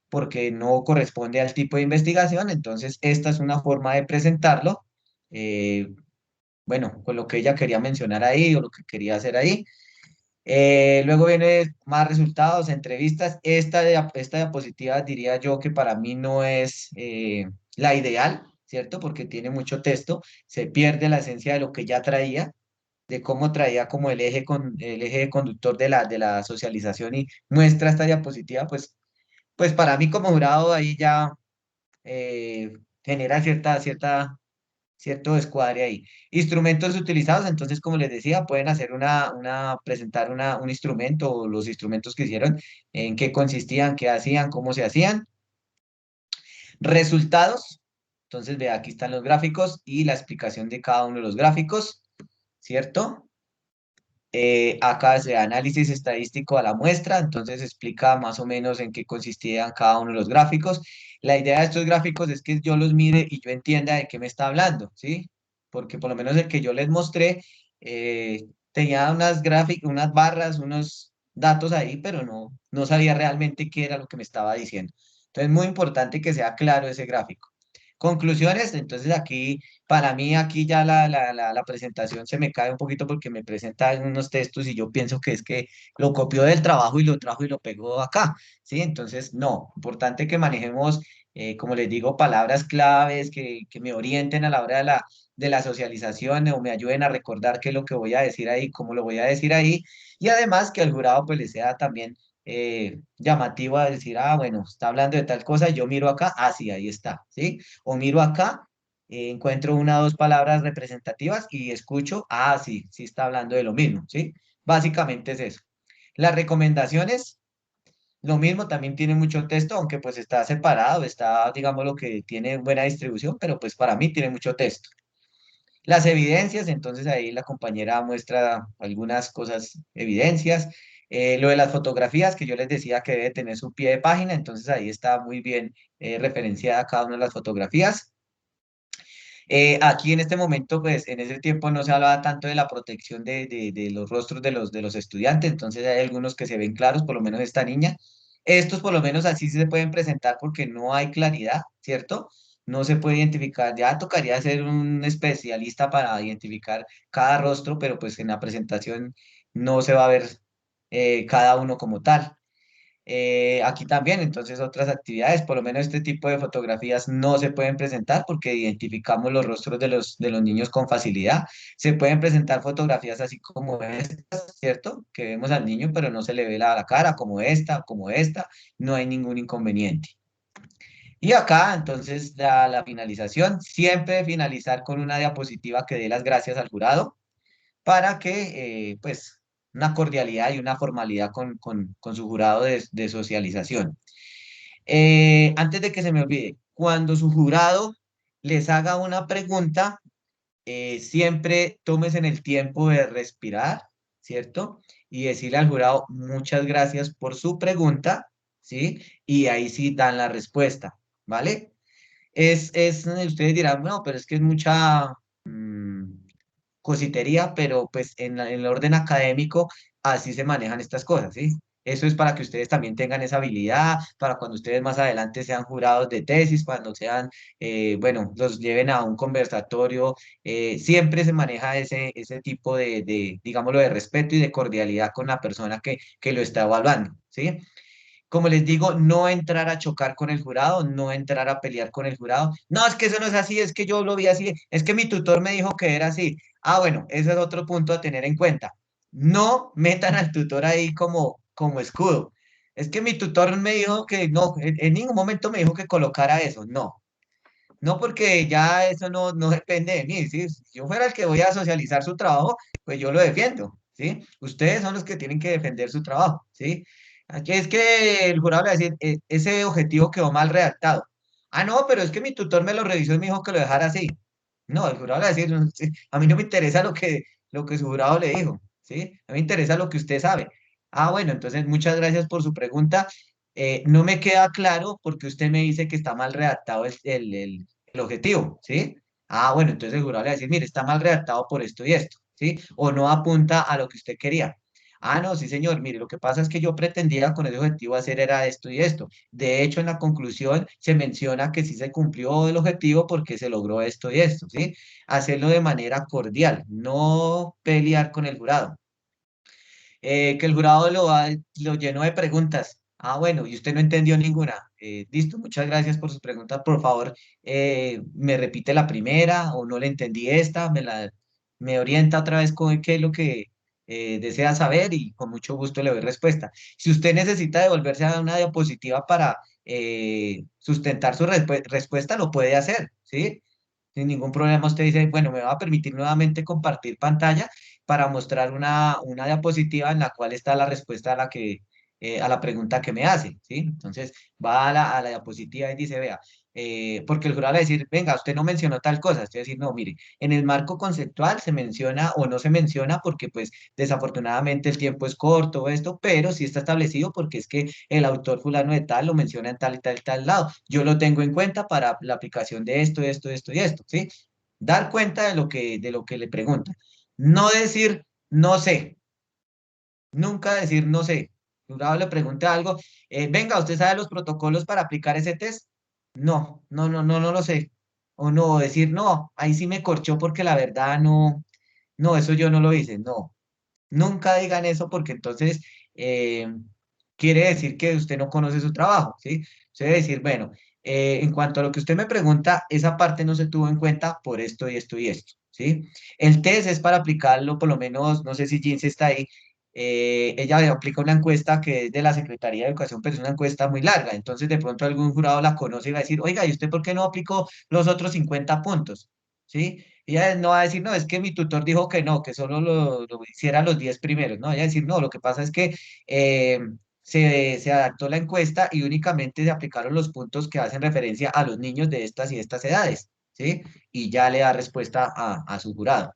porque no corresponde al tipo de investigación, entonces esta es una forma de presentarlo, eh, bueno, con lo que ella quería mencionar ahí o lo que quería hacer ahí. Luego viene más resultados, entrevistas. Esta diapositiva diría yo que para mí no es la ideal, ¿cierto? Porque tiene mucho texto, se pierde la esencia de lo que ya traía, de cómo traía como el eje conductor de la socialización y muestra esta diapositiva, pues para mí como jurado ahí ya eh, genera cierto descuadre ahí. Instrumentos utilizados, entonces como les decía, pueden hacer presentar un instrumento o los instrumentos que hicieron, en qué consistían, qué hacían, cómo se hacían. Resultados, entonces ve aquí están los gráficos y la explicación de cada uno de los gráficos, ¿cierto? Acá se da análisis estadístico a la muestra, entonces explica más o menos en qué consistían cada uno de los gráficos. La idea de estos gráficos es que yo los mire y yo entienda de qué me está hablando, ¿sí? Porque por lo menos el que yo les mostré tenía unas barras, unos datos ahí, pero no sabía realmente qué era lo que me estaba diciendo. Entonces es muy importante que sea claro ese gráfico. Conclusiones, entonces aquí, para mí, aquí ya la presentación se me cae un poquito porque me presentan unos textos y yo pienso que es que lo copió del trabajo y lo trajo y lo pegó acá, ¿sí? Entonces, no, importante que manejemos, como les digo, palabras claves que me orienten a la hora de la socialización o me ayuden a recordar qué es lo que voy a decir ahí, cómo lo voy a decir ahí, y además que al jurado pues le sea también llamativo a decir, ah, bueno, está hablando de tal cosa, yo miro acá, ah, sí, ahí está, ¿sí? O miro acá, encuentro una o dos palabras representativas y escucho, ah, sí, sí está hablando de lo mismo, ¿sí? Básicamente es eso. Las recomendaciones, lo mismo, también tiene mucho texto, aunque pues está separado, está, digamos, lo que tiene buena distribución, pero pues para mí tiene mucho texto. Las evidencias, entonces ahí la compañera muestra algunas cosas, evidencias. Lo de las fotografías, que yo les decía que debe tener su pie de página, entonces ahí está muy bien referenciada cada una de las fotografías. Aquí en este momento, pues en ese tiempo no se hablaba tanto de la protección de los rostros de los estudiantes, entonces hay algunos que se ven claros, por lo menos esta niña. Estos por lo menos así se pueden presentar porque no hay claridad, ¿cierto? No se puede identificar, ya tocaría ser un especialista para identificar cada rostro, pero pues en la presentación no se va a ver cada uno como tal. Aquí también, entonces otras actividades, por lo menos este tipo de fotografías no se pueden presentar porque identificamos los rostros de los niños con facilidad. Se pueden presentar fotografías así como estas, ¿cierto? Que vemos al niño, pero no se le ve la cara, como esta, no hay ningún inconveniente. Y acá, entonces, la finalización, siempre finalizar con una diapositiva que dé las gracias al jurado para que, pues, una cordialidad y una formalidad con su jurado de socialización. Antes de que se me olvide, cuando su jurado les haga una pregunta, siempre tómese en el tiempo de respirar, ¿cierto? Y decirle al jurado, muchas gracias por su pregunta, ¿sí? Y ahí sí dan la respuesta, ¿vale? Ustedes dirán, no, pero es que es mucha cositería, pero pues en el orden académico así se manejan estas cosas, ¿sí? Eso es para que ustedes también tengan esa habilidad, para cuando ustedes más adelante sean jurados de tesis, cuando sean, bueno, los lleven a un conversatorio, siempre se maneja ese tipo digámoslo, de respeto y de cordialidad con la persona que lo está evaluando, ¿sí? Como les digo, no entrar a chocar con el jurado, no entrar a pelear con el jurado. No, es que eso no es así, es que yo lo vi así, es que mi tutor me dijo que era así. Ah, bueno, ese es otro punto a tener en cuenta. No metan al tutor ahí como escudo. Es que mi tutor me dijo que no, en ningún momento me dijo que colocara eso. No, no porque ya eso no depende de mí, ¿sí? Si yo fuera el que voy a socializar su trabajo, pues yo lo defiendo, ¿sí? Ustedes son los que tienen que defender su trabajo, ¿sí? Aquí es que el jurado le va a decir, ese objetivo quedó mal redactado. Ah, no, pero es que mi tutor me lo revisó y me dijo que lo dejara así. No, el jurado le va a decir, "No, sí, a mí no me interesa lo que su jurado le dijo, ¿sí? A mí me interesa lo que usted sabe. Ah, bueno, entonces muchas gracias por su pregunta. No me queda claro porque usted me dice que está mal redactado el objetivo, ¿sí? Ah, bueno, entonces el jurado le va a decir, mire, está mal redactado por esto y esto, ¿sí? O no apunta a lo que usted quería. Ah, no, sí, señor, mire, lo que pasa es que yo pretendía con ese objetivo hacer era esto y esto. De hecho, en la conclusión se menciona que sí se cumplió el objetivo porque se logró esto y esto, ¿sí? Hacerlo de manera cordial, no pelear con el jurado. Que el jurado lo llenó de preguntas. Ah, bueno, y usted no entendió ninguna. Listo, muchas gracias por sus preguntas. Por favor, me repite la primera o no le entendí esta, me orienta otra vez con qué es lo que desea saber y con mucho gusto le doy respuesta. Si usted necesita devolverse a una diapositiva para sustentar su respuesta, lo puede hacer, ¿sí? Sin ningún problema usted dice, bueno, me va a permitir nuevamente compartir pantalla para mostrar una diapositiva en la cual está la respuesta a la pregunta que me hace, ¿sí? Entonces va a la diapositiva y dice, vea, porque el jurado le va a decir, venga, usted no mencionó tal cosa, usted va a decir, no, mire, en el marco conceptual se menciona o no se menciona porque pues desafortunadamente el tiempo es corto o esto, pero sí está establecido porque es que el autor fulano de tal lo menciona en tal y tal y tal lado. Yo lo tengo en cuenta para la aplicación de esto y esto, ¿sí? Dar cuenta de lo que le pregunta. No decir no sé, nunca decir no sé. El jurado le pregunta algo, venga, ¿usted sabe los protocolos para aplicar ese test? No lo sé. o no, decir, no, ahí sí me corchó porque la verdad no, no, eso yo no lo hice, no. Nunca digan eso porque entonces eh, quiere decir que usted no conoce su trabajo, ¿sí? Usted debe decir, bueno, en cuanto a lo que usted me pregunta, esa parte no se tuvo en cuenta por esto y esto y esto, ¿sí? El test es para aplicarlo, por lo menos, no sé si Jeans está ahí, ella aplica una encuesta que es de la Secretaría de Educación, pero es una encuesta muy larga, entonces de pronto algún jurado la conoce y va a decir, oiga, ¿y usted por qué no aplicó los otros 50 puntos? ¿Sí? Ella no va a decir, no, es que mi tutor dijo que no, que solo lo hiciera los 10 primeros. No, ella va a decir, no, lo que pasa es que eh, se adaptó la encuesta y únicamente se aplicaron los puntos que hacen referencia a los niños de estas y estas edades, ¿sí? Y ya le da respuesta a su jurado.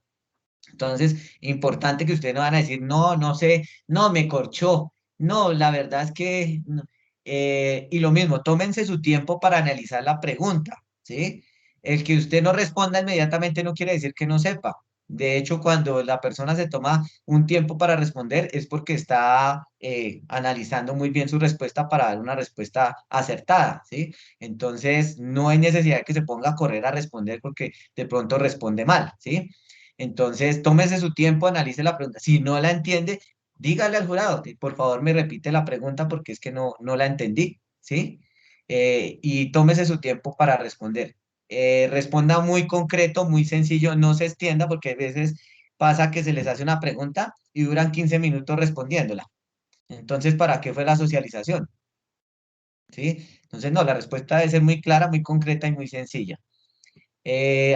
Entonces, importante que ustedes no van a decir, no, no sé, no, me corchó. No, la verdad es que, no. Y lo mismo, tómense su tiempo para analizar la pregunta, ¿sí? El que usted no responda inmediatamente no quiere decir que no sepa. De hecho, cuando la persona se toma un tiempo para responder es porque está analizando muy bien su respuesta para dar una respuesta acertada, ¿sí? Entonces, no hay necesidad de que se ponga a correr a responder porque de pronto responde mal, ¿sí? Entonces, tómese su tiempo, analice la pregunta. Si no la entiende, dígale al jurado, por favor, me repite la pregunta porque es que no la entendí, ¿sí? Y tómese su tiempo para responder. Responda muy concreto, muy sencillo, no se extienda porque a veces pasa que se les hace una pregunta y duran 15 minutos respondiéndola. Entonces, ¿para qué fue la socialización? ¿Sí? Entonces, no, la respuesta debe ser muy clara, muy concreta y muy sencilla.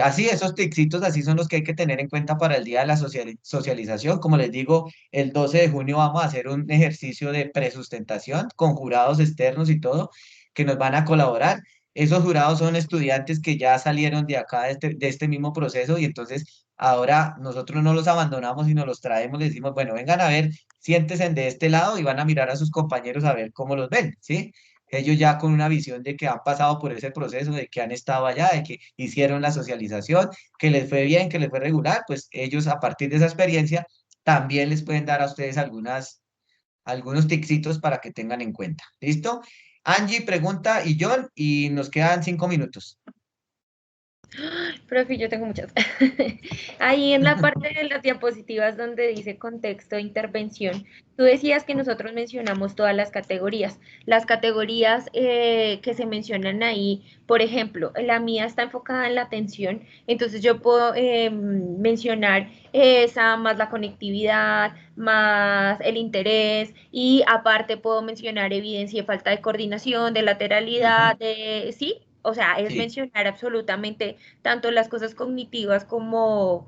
Así, esos ticsitos así son los que hay que tener en cuenta para el día de la socialización. Como les digo, el 12 de junio vamos a hacer un ejercicio de presustentación con jurados externos y todo que nos van a colaborar. Esos jurados son estudiantes que ya salieron de acá de este mismo proceso y entonces ahora nosotros no los abandonamos y nos los traemos, les decimos, bueno, vengan a ver, siéntense de este lado y van a mirar a sus compañeros a ver cómo los ven, ¿sí? Ellos ya con una visión de que han pasado por ese proceso, de que han estado allá, de que hicieron la socialización, que les fue bien, que les fue regular, pues ellos a partir de esa experiencia también les pueden dar a ustedes algunos ticsitos para que tengan en cuenta. ¿Listo? Angie pregunta y John, y nos quedan 5 minutos. Profe, yo tengo muchas. Ahí en la parte de las diapositivas donde dice contexto de intervención, tú decías que nosotros mencionamos todas las categorías. Las categorías que se mencionan ahí, por ejemplo, la mía está enfocada en la atención, entonces yo puedo mencionar esa, más la conectividad, más el interés, y aparte puedo mencionar evidencia de falta de coordinación, de lateralidad, ¿sí? O sea, es Sí. mencionar absolutamente tanto las cosas cognitivas como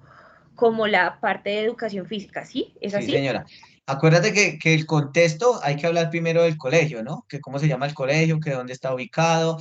la parte de educación física, ¿sí? ¿Es Sí, así? señora. Acuérdate que el contexto, hay que hablar primero del colegio, ¿no? Que cómo se llama el colegio, que dónde está ubicado,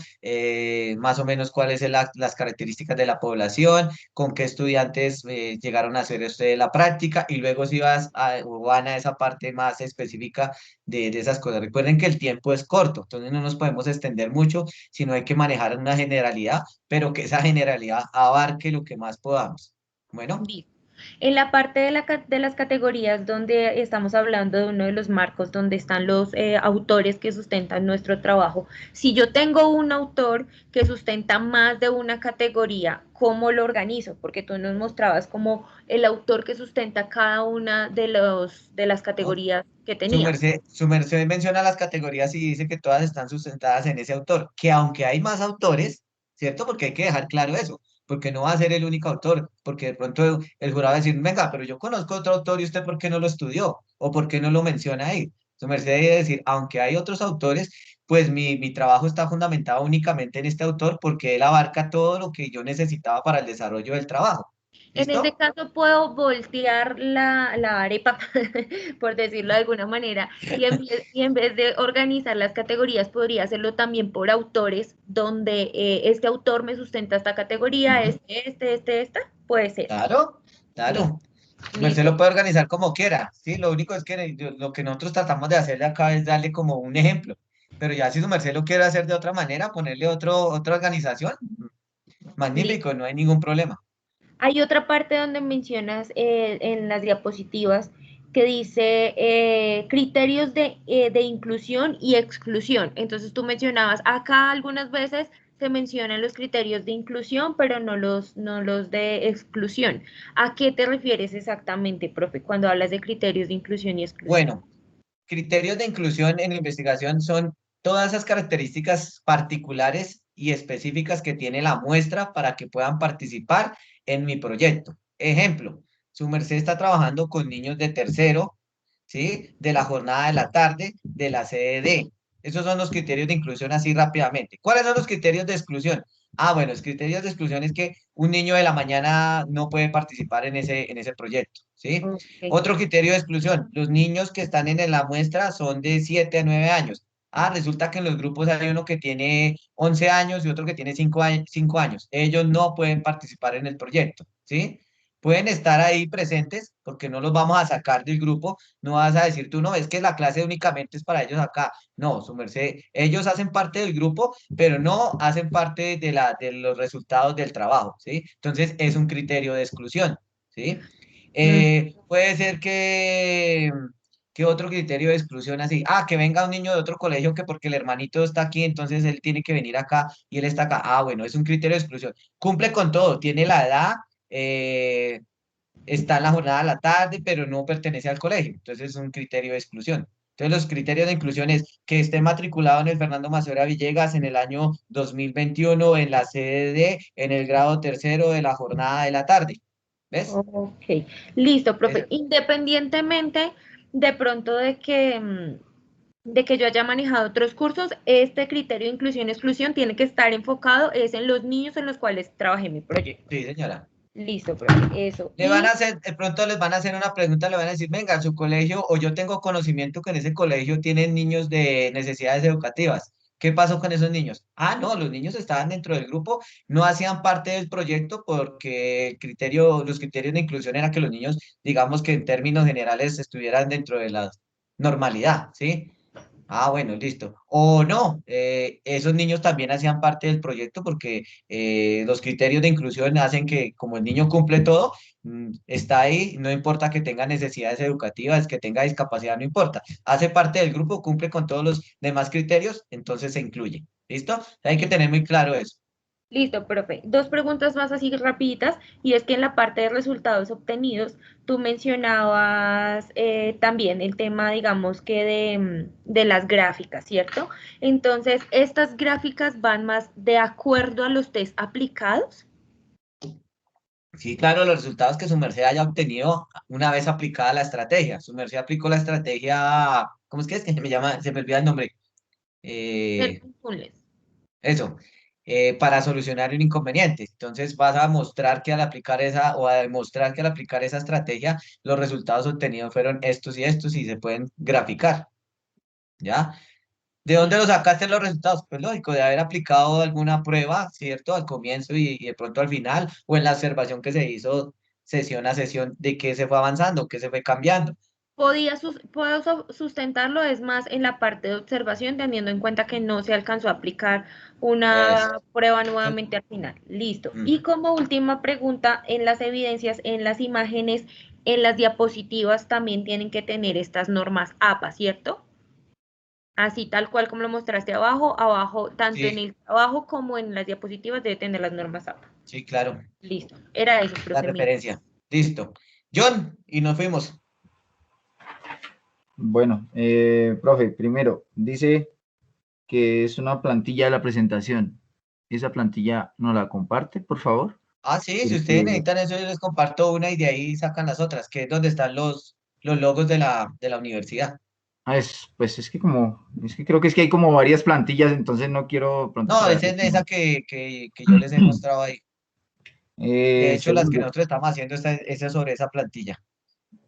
más o menos cuáles son las características de la población, con qué estudiantes llegaron a hacer usted la práctica y luego si vas o van a esa parte más específica de esas cosas. Recuerden que el tiempo es corto, entonces no nos podemos extender mucho, sino hay que manejar una generalidad, pero que esa generalidad abarque lo que más podamos. Bueno. Listo. En la parte de, de las categorías donde estamos hablando de uno de los marcos donde están los autores que sustentan nuestro trabajo, si yo tengo un autor que sustenta más de una categoría, ¿cómo lo organizo? Porque tú nos mostrabas como el autor que sustenta cada una de las categorías que tenía. Su merced menciona las categorías y dice que todas están sustentadas en ese autor, que aunque hay más autores, ¿cierto? Porque hay que dejar claro eso, porque no va a ser el único autor, porque de pronto el jurado va a decir, venga, pero yo conozco otro autor y usted ¿por qué no lo estudió? ¿O por qué no lo menciona ahí? Su merced debe decir, aunque hay otros autores, pues mi trabajo está fundamentado únicamente en este autor porque él abarca todo lo que yo necesitaba para el desarrollo del trabajo. En ese ¿Listo? caso puedo voltear la arepa, por decirlo de alguna manera, y en vez de organizar las categorías, podría hacerlo también por autores, donde este autor me sustenta esta categoría, Ujú. esta, puede ser. Claro, Listo, claro. Su merced listo. lo puede organizar como quiera, ¿sí? Lo único es que lo que nosotros tratamos de hacerle acá es darle como un ejemplo. Pero ya si su merced lo quiere hacer de otra manera, ponerle otra organización, Listo. magnífico, no hay ningún problema. Hay otra parte donde mencionas en las diapositivas que dice criterios de inclusión y exclusión. Entonces tú mencionabas, acá algunas veces se mencionan los criterios de inclusión, pero no los de exclusión. ¿A qué te refieres exactamente, profe, cuando hablas de criterios de inclusión y exclusión? Bueno, criterios de inclusión en la investigación son todas esas características particulares y específicas que tiene la muestra para que puedan participar en mi proyecto. Ejemplo, su merced está trabajando con niños de tercero, ¿sí? De la jornada de la tarde, de la CDD. Esos son los criterios de inclusión así rápidamente. ¿Cuáles son los criterios de exclusión? Ah, bueno, los criterios de exclusión es que un niño de la mañana no puede participar en ese proyecto, ¿sí? Ok. Otro criterio de exclusión, los niños que están en la muestra son de 7 a 9 años. Ah, resulta que en los grupos hay uno que tiene 11 años y otro que tiene 5 años. Ellos no pueden participar en el proyecto, ¿sí? Pueden estar ahí presentes porque no los vamos a sacar del grupo. No vas a decir tú, no, es que la clase únicamente es para ellos acá. No, su merced, ellos hacen parte del grupo, pero no hacen parte de los resultados del trabajo, ¿sí? Entonces es un criterio de exclusión, ¿sí? Mm. Puede ser que otro criterio de exclusión así, ah, que venga un niño de otro colegio que porque el hermanito está aquí, entonces él tiene que venir acá y él está acá. Ah, bueno, es un criterio de exclusión. Cumple con todo, tiene la edad, eh, está en la jornada de la tarde, pero no pertenece al colegio. Entonces es un criterio de exclusión. Entonces los criterios de inclusión es que esté matriculado en el Fernando Macera Villegas en el año 2021 en la CDD en el grado tercero de la jornada de la tarde. ¿Ves? Ok, listo, Es- profe. Independientemente de pronto de que yo haya manejado otros cursos, este criterio de inclusión y exclusión tiene que estar enfocado es en los niños en los cuales trabajé mi proyecto. sí, señora. Listo, profe, eso. Le van a hacer, de pronto les van a hacer una pregunta, le van a decir, venga, en su colegio, o yo tengo conocimiento que en ese colegio tienen niños de necesidades educativas. ¿Qué pasó con esos niños? Ah, no, los niños estaban dentro del grupo, no hacían parte del proyecto porque los criterios de inclusión eran que los niños, digamos que en términos generales, estuvieran dentro de la normalidad, ¿sí? Ah, bueno, listo. O no, esos niños también hacían parte del proyecto porque los criterios de inclusión hacen que como el niño cumple todo, está ahí, no importa que tenga necesidades educativas, que tenga discapacidad, no importa. Hace parte del grupo, cumple con todos los demás criterios, entonces se incluye. ¿Listo? Hay que tener muy claro eso. Listo, profe. Dos preguntas más así rapiditas, y es que en la parte de resultados obtenidos, tú mencionabas también el tema, digamos que de las gráficas, ¿cierto? Entonces, ¿estas gráficas van más de acuerdo a los test aplicados? Sí, claro, los resultados que su merced haya obtenido una vez aplicada la estrategia. Su merced aplicó la estrategia, ¿cómo es que es? Que se me llama, se me olvida el nombre. Eh, Funes. Eso, para solucionar un inconveniente. Entonces vas a mostrar que al aplicar esa o a demostrar que al aplicar esa estrategia los resultados obtenidos fueron estos y estos y se pueden graficar, ¿ya? ¿De dónde Sí. lo sacaste los resultados? Pues lógico, de haber aplicado alguna prueba, ¿cierto? Al comienzo y de pronto al final o en la observación que se hizo sesión a sesión de qué se fue avanzando, qué se fue cambiando. Puedo sustentarlo, es más en la parte de observación, teniendo en cuenta que no se alcanzó a aplicar Eso. una prueba nuevamente al final. Listo. Mm. Y como última pregunta, en las evidencias, en las imágenes, en las diapositivas también tienen que tener estas normas APA, ¿cierto? Así tal cual como lo mostraste abajo, abajo, tanto en Sí, el trabajo como en las diapositivas debe tener las normas APA. sí, claro, Listo. Era eso, la profe mío. referencia. Listo. John, y nos fuimos. Bueno, profe, primero, dice que es una plantilla de la presentación. ¿Esa plantilla nos la comparte, por favor? Ah, sí, si ustedes Porque, necesitan eso, yo les comparto una y de ahí sacan las otras, que es donde están los logos de la universidad. pues es que es que creo que es que hay como varias plantillas, entonces no quiero pronto No, traer. esa es esa que yo les he mostrado ahí. De hecho, las que Segundo, nosotros estamos haciendo esa es sobre esa plantilla.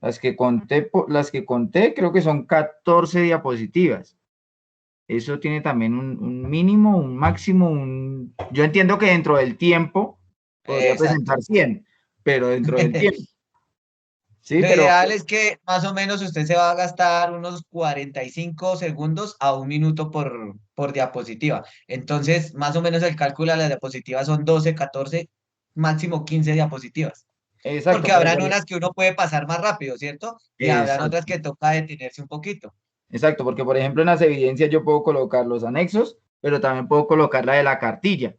las que conté creo que son 14 diapositivas. Eso tiene también un mínimo, un máximo, yo entiendo que dentro del tiempo podría Exacto. presentar 100, pero dentro del tiempo, sí, Lo pero ideal es que más o menos usted se va a gastar unos 45 segundos a un minuto por diapositiva. Entonces, más o menos el cálculo de las diapositivas son 12, 14, máximo 15 diapositivas. exacto, Porque habrán unas que uno puede pasar más rápido, ¿cierto? Y habrán otras exacto, que toca detenerse un poquito. exacto, porque por ejemplo en las evidencias yo puedo colocar los anexos pero también puedo colocar la de la cartilla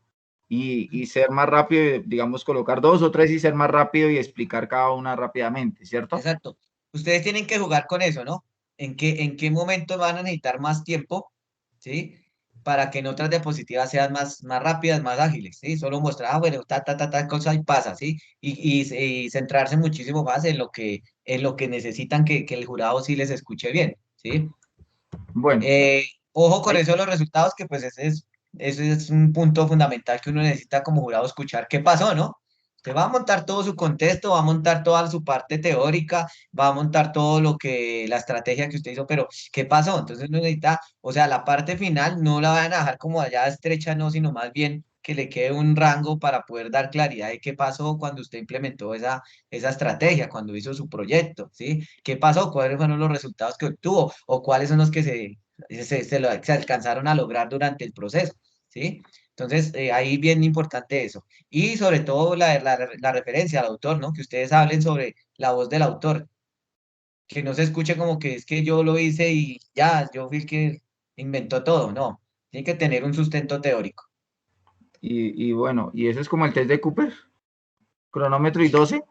y ser más rápido, digamos, colocar 2 o 3 y ser más rápido y explicar cada una rápidamente, ¿cierto? Exacto. Ustedes tienen que jugar con eso, ¿no? ¿En qué momento van a necesitar más tiempo, ¿sí? Para que en otras diapositivas sean más rápidas, más ágiles, ¿sí? Solo mostrar, bueno, cosa y pasa, ¿sí? Y centrarse muchísimo más en lo que necesitan que el jurado sí les escuche bien, ¿sí? Bueno, Ojo con ahí- eso de los resultados, que pues ese es un punto fundamental que uno necesita como jurado escuchar qué pasó, ¿no? Usted va a montar todo su contexto, va a montar toda su parte teórica, va a montar todo la estrategia que usted hizo, pero ¿qué pasó? Entonces uno necesita, o sea, la parte final no la van a dejar como allá estrecha, no, sino más bien que le quede un rango para poder dar claridad de qué pasó cuando usted implementó esa estrategia, cuando hizo su proyecto, ¿sí? ¿Qué pasó? ¿Cuáles fueron los resultados que obtuvo? ¿O cuáles son los que se alcanzaron a lograr durante el proceso? ¿Sí? Entonces, ahí bien importante eso. Y sobre todo la referencia al autor, ¿no? Que ustedes hablen sobre la voz del autor, que no se escuche como que es que yo lo hice y ya, yo fui el que inventó todo, no. Tiene que tener un sustento teórico. y bueno, y eso es como el test de Cooper, cronómetro y 12,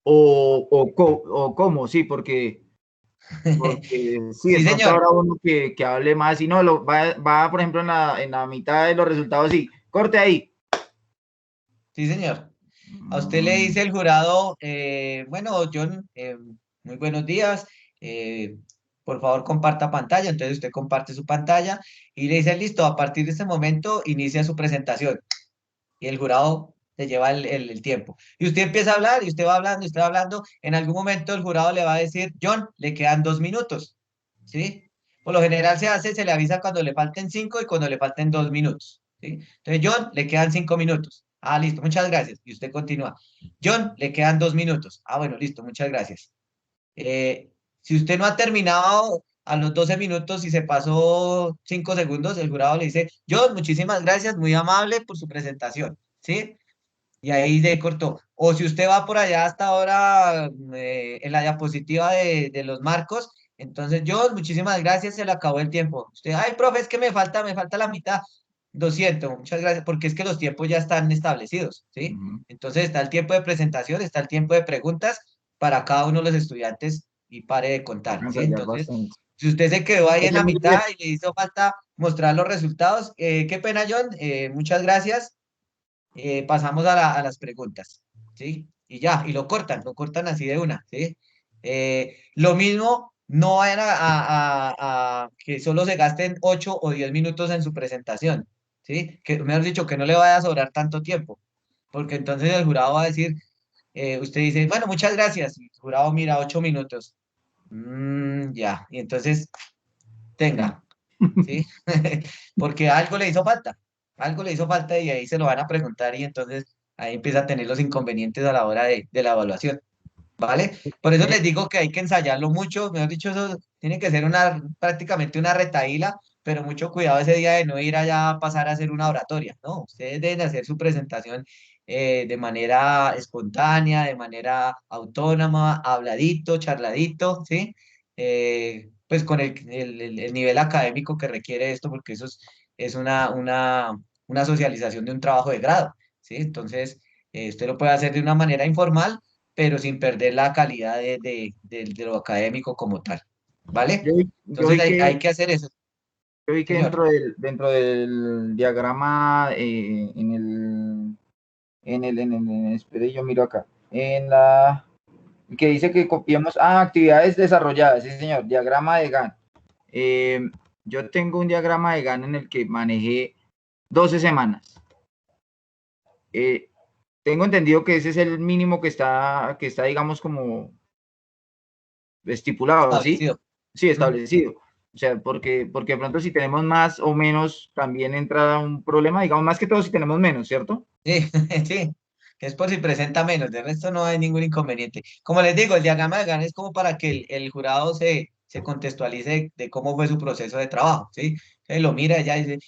o cómo, sí, porque sí, de Sí, pronto señor. habrá uno que hable más y no, va, por ejemplo, en la mitad de los resultados, sí, corte ahí. Sí, señor. A usted le Mm, dice el jurado, bueno, John, muy buenos días, por favor comparta pantalla, entonces usted comparte su pantalla y le dice, listo, a partir de este momento inicia su presentación y el jurado le lleva el tiempo. Y usted empieza a hablar y usted va hablando, en algún momento el jurado le va a decir, John, le quedan 2 minutos, ¿sí? Por lo general se le avisa cuando le falten 5 y cuando le falten 2 minutos, ¿sí? Entonces, John, le quedan 5 minutos. Ah, listo, muchas gracias. Y usted continúa. John, le quedan 2 minutos. Ah, bueno, listo, muchas gracias. Si usted no ha terminado a los 12 minutos y se pasó 5 segundos, el jurado le dice, John, muchísimas gracias, muy amable por su presentación, ¿sí? Y ahí se cortó. O si usted va por allá hasta ahora en la diapositiva de los marcos, entonces John, muchísimas gracias, se le acabó el tiempo. Usted, ay, profe, es que me falta la mitad. Lo siento, muchas gracias, porque es que los tiempos ya están establecidos, ¿sí? ujú. Entonces está el tiempo de presentación, está el tiempo de preguntas para cada uno de los estudiantes y pare de contar, Toca ¿sí? ensayar Entonces, bastante. si usted se quedó ahí en Oye, la muy mitad bien. y le hizo falta mostrar los resultados, qué pena, John, muchas gracias. Pasamos a las preguntas, ¿sí? Y ya, y lo cortan así de una, ¿sí? Lo mismo, no vayan a que solo se gasten 8 o 10 minutos en su presentación, ¿sí? Que, mejor dicho, que no le vaya a sobrar tanto tiempo, porque entonces el jurado va a decir, usted dice, bueno, muchas gracias, y el jurado mira 8 minutos. Ya, y entonces, Sí. tenga, ¿sí? Porque algo le hizo falta y ahí se lo van a preguntar y entonces ahí empieza a tener los inconvenientes a la hora de la evaluación, ¿vale? Por eso Eh, les digo que hay que ensayarlo mucho, mejor dicho, eso tiene que ser prácticamente una retaíla, pero mucho cuidado ese día de no ir allá a pasar a hacer una oratoria, ¿no? Ustedes deben hacer su presentación de manera espontánea, de manera autónoma, habladito, charladito, ¿sí? Pues con el nivel académico que requiere esto, porque eso es una socialización de un trabajo de grado, ¿sí? Entonces, usted lo puede hacer de una manera informal, pero sin perder la calidad de lo académico como tal, ¿vale? yo, vi- yo Entonces vi hay que, que hacer eso, yo vi que señor. dentro del diagrama, espere, yo miro acá, que dice que copiemos, actividades desarrolladas, sí señor, diagrama de GAN. Eh, yo tengo un diagrama de GAN en el que manejé 12 semanas. Eh, tengo entendido que ese es el mínimo que está, digamos, como estipulado, ¿sí? Establecido. Sí, Mm. establecido. O sea, porque de pronto si tenemos más o menos también entra un problema, digamos, más que todo si tenemos menos, ¿cierto? Sí, sí, es por si presenta menos, de resto no hay ningún inconveniente. Como les digo, el diagrama de Gantt es como para que el jurado se contextualice de cómo fue su proceso de trabajo, ¿sí? Lo mira, ya dice,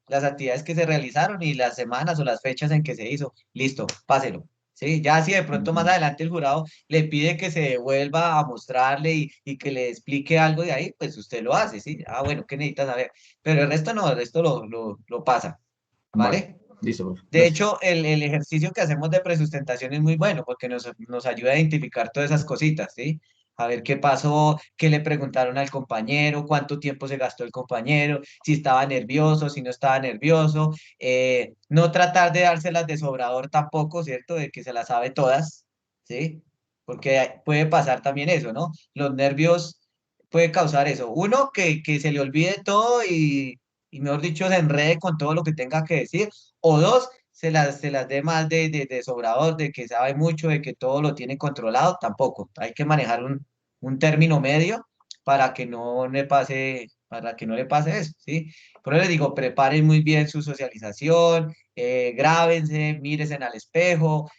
las actividades que se realizaron y las semanas o las fechas en que se hizo, listo, páselo, ¿sí? Ya si de pronto más adelante el jurado le pide que se devuelva a mostrarle y que le explique algo de ahí, pues usted lo hace, ¿sí? Ah, bueno, ¿qué necesita saber? Pero el resto no, el resto lo pasa, Vale, ¿vale? listo, profe. De Gracias. hecho, el ejercicio que hacemos de presustentación es muy bueno porque nos ayuda a identificar todas esas cositas, ¿sí? A ver qué pasó, qué le preguntaron al compañero, cuánto tiempo se gastó el compañero, si estaba nervioso, si no estaba nervioso. No tratar de dárselas de sobrador tampoco, ¿cierto? De que se las sabe todas, ¿sí? Porque puede pasar también eso, ¿no? Los nervios puede causar eso. Uno, que se le olvide todo y mejor dicho, se enrede con todo lo que tenga que decir. O dos, se las dé más de sobrador, de que sabe mucho, de que todo lo tiene controlado, tampoco. Hay que manejar un término medio para que no le pase eso, ¿sí? Por eso les digo, preparen muy bien su socialización, grábense, mírense al espejo,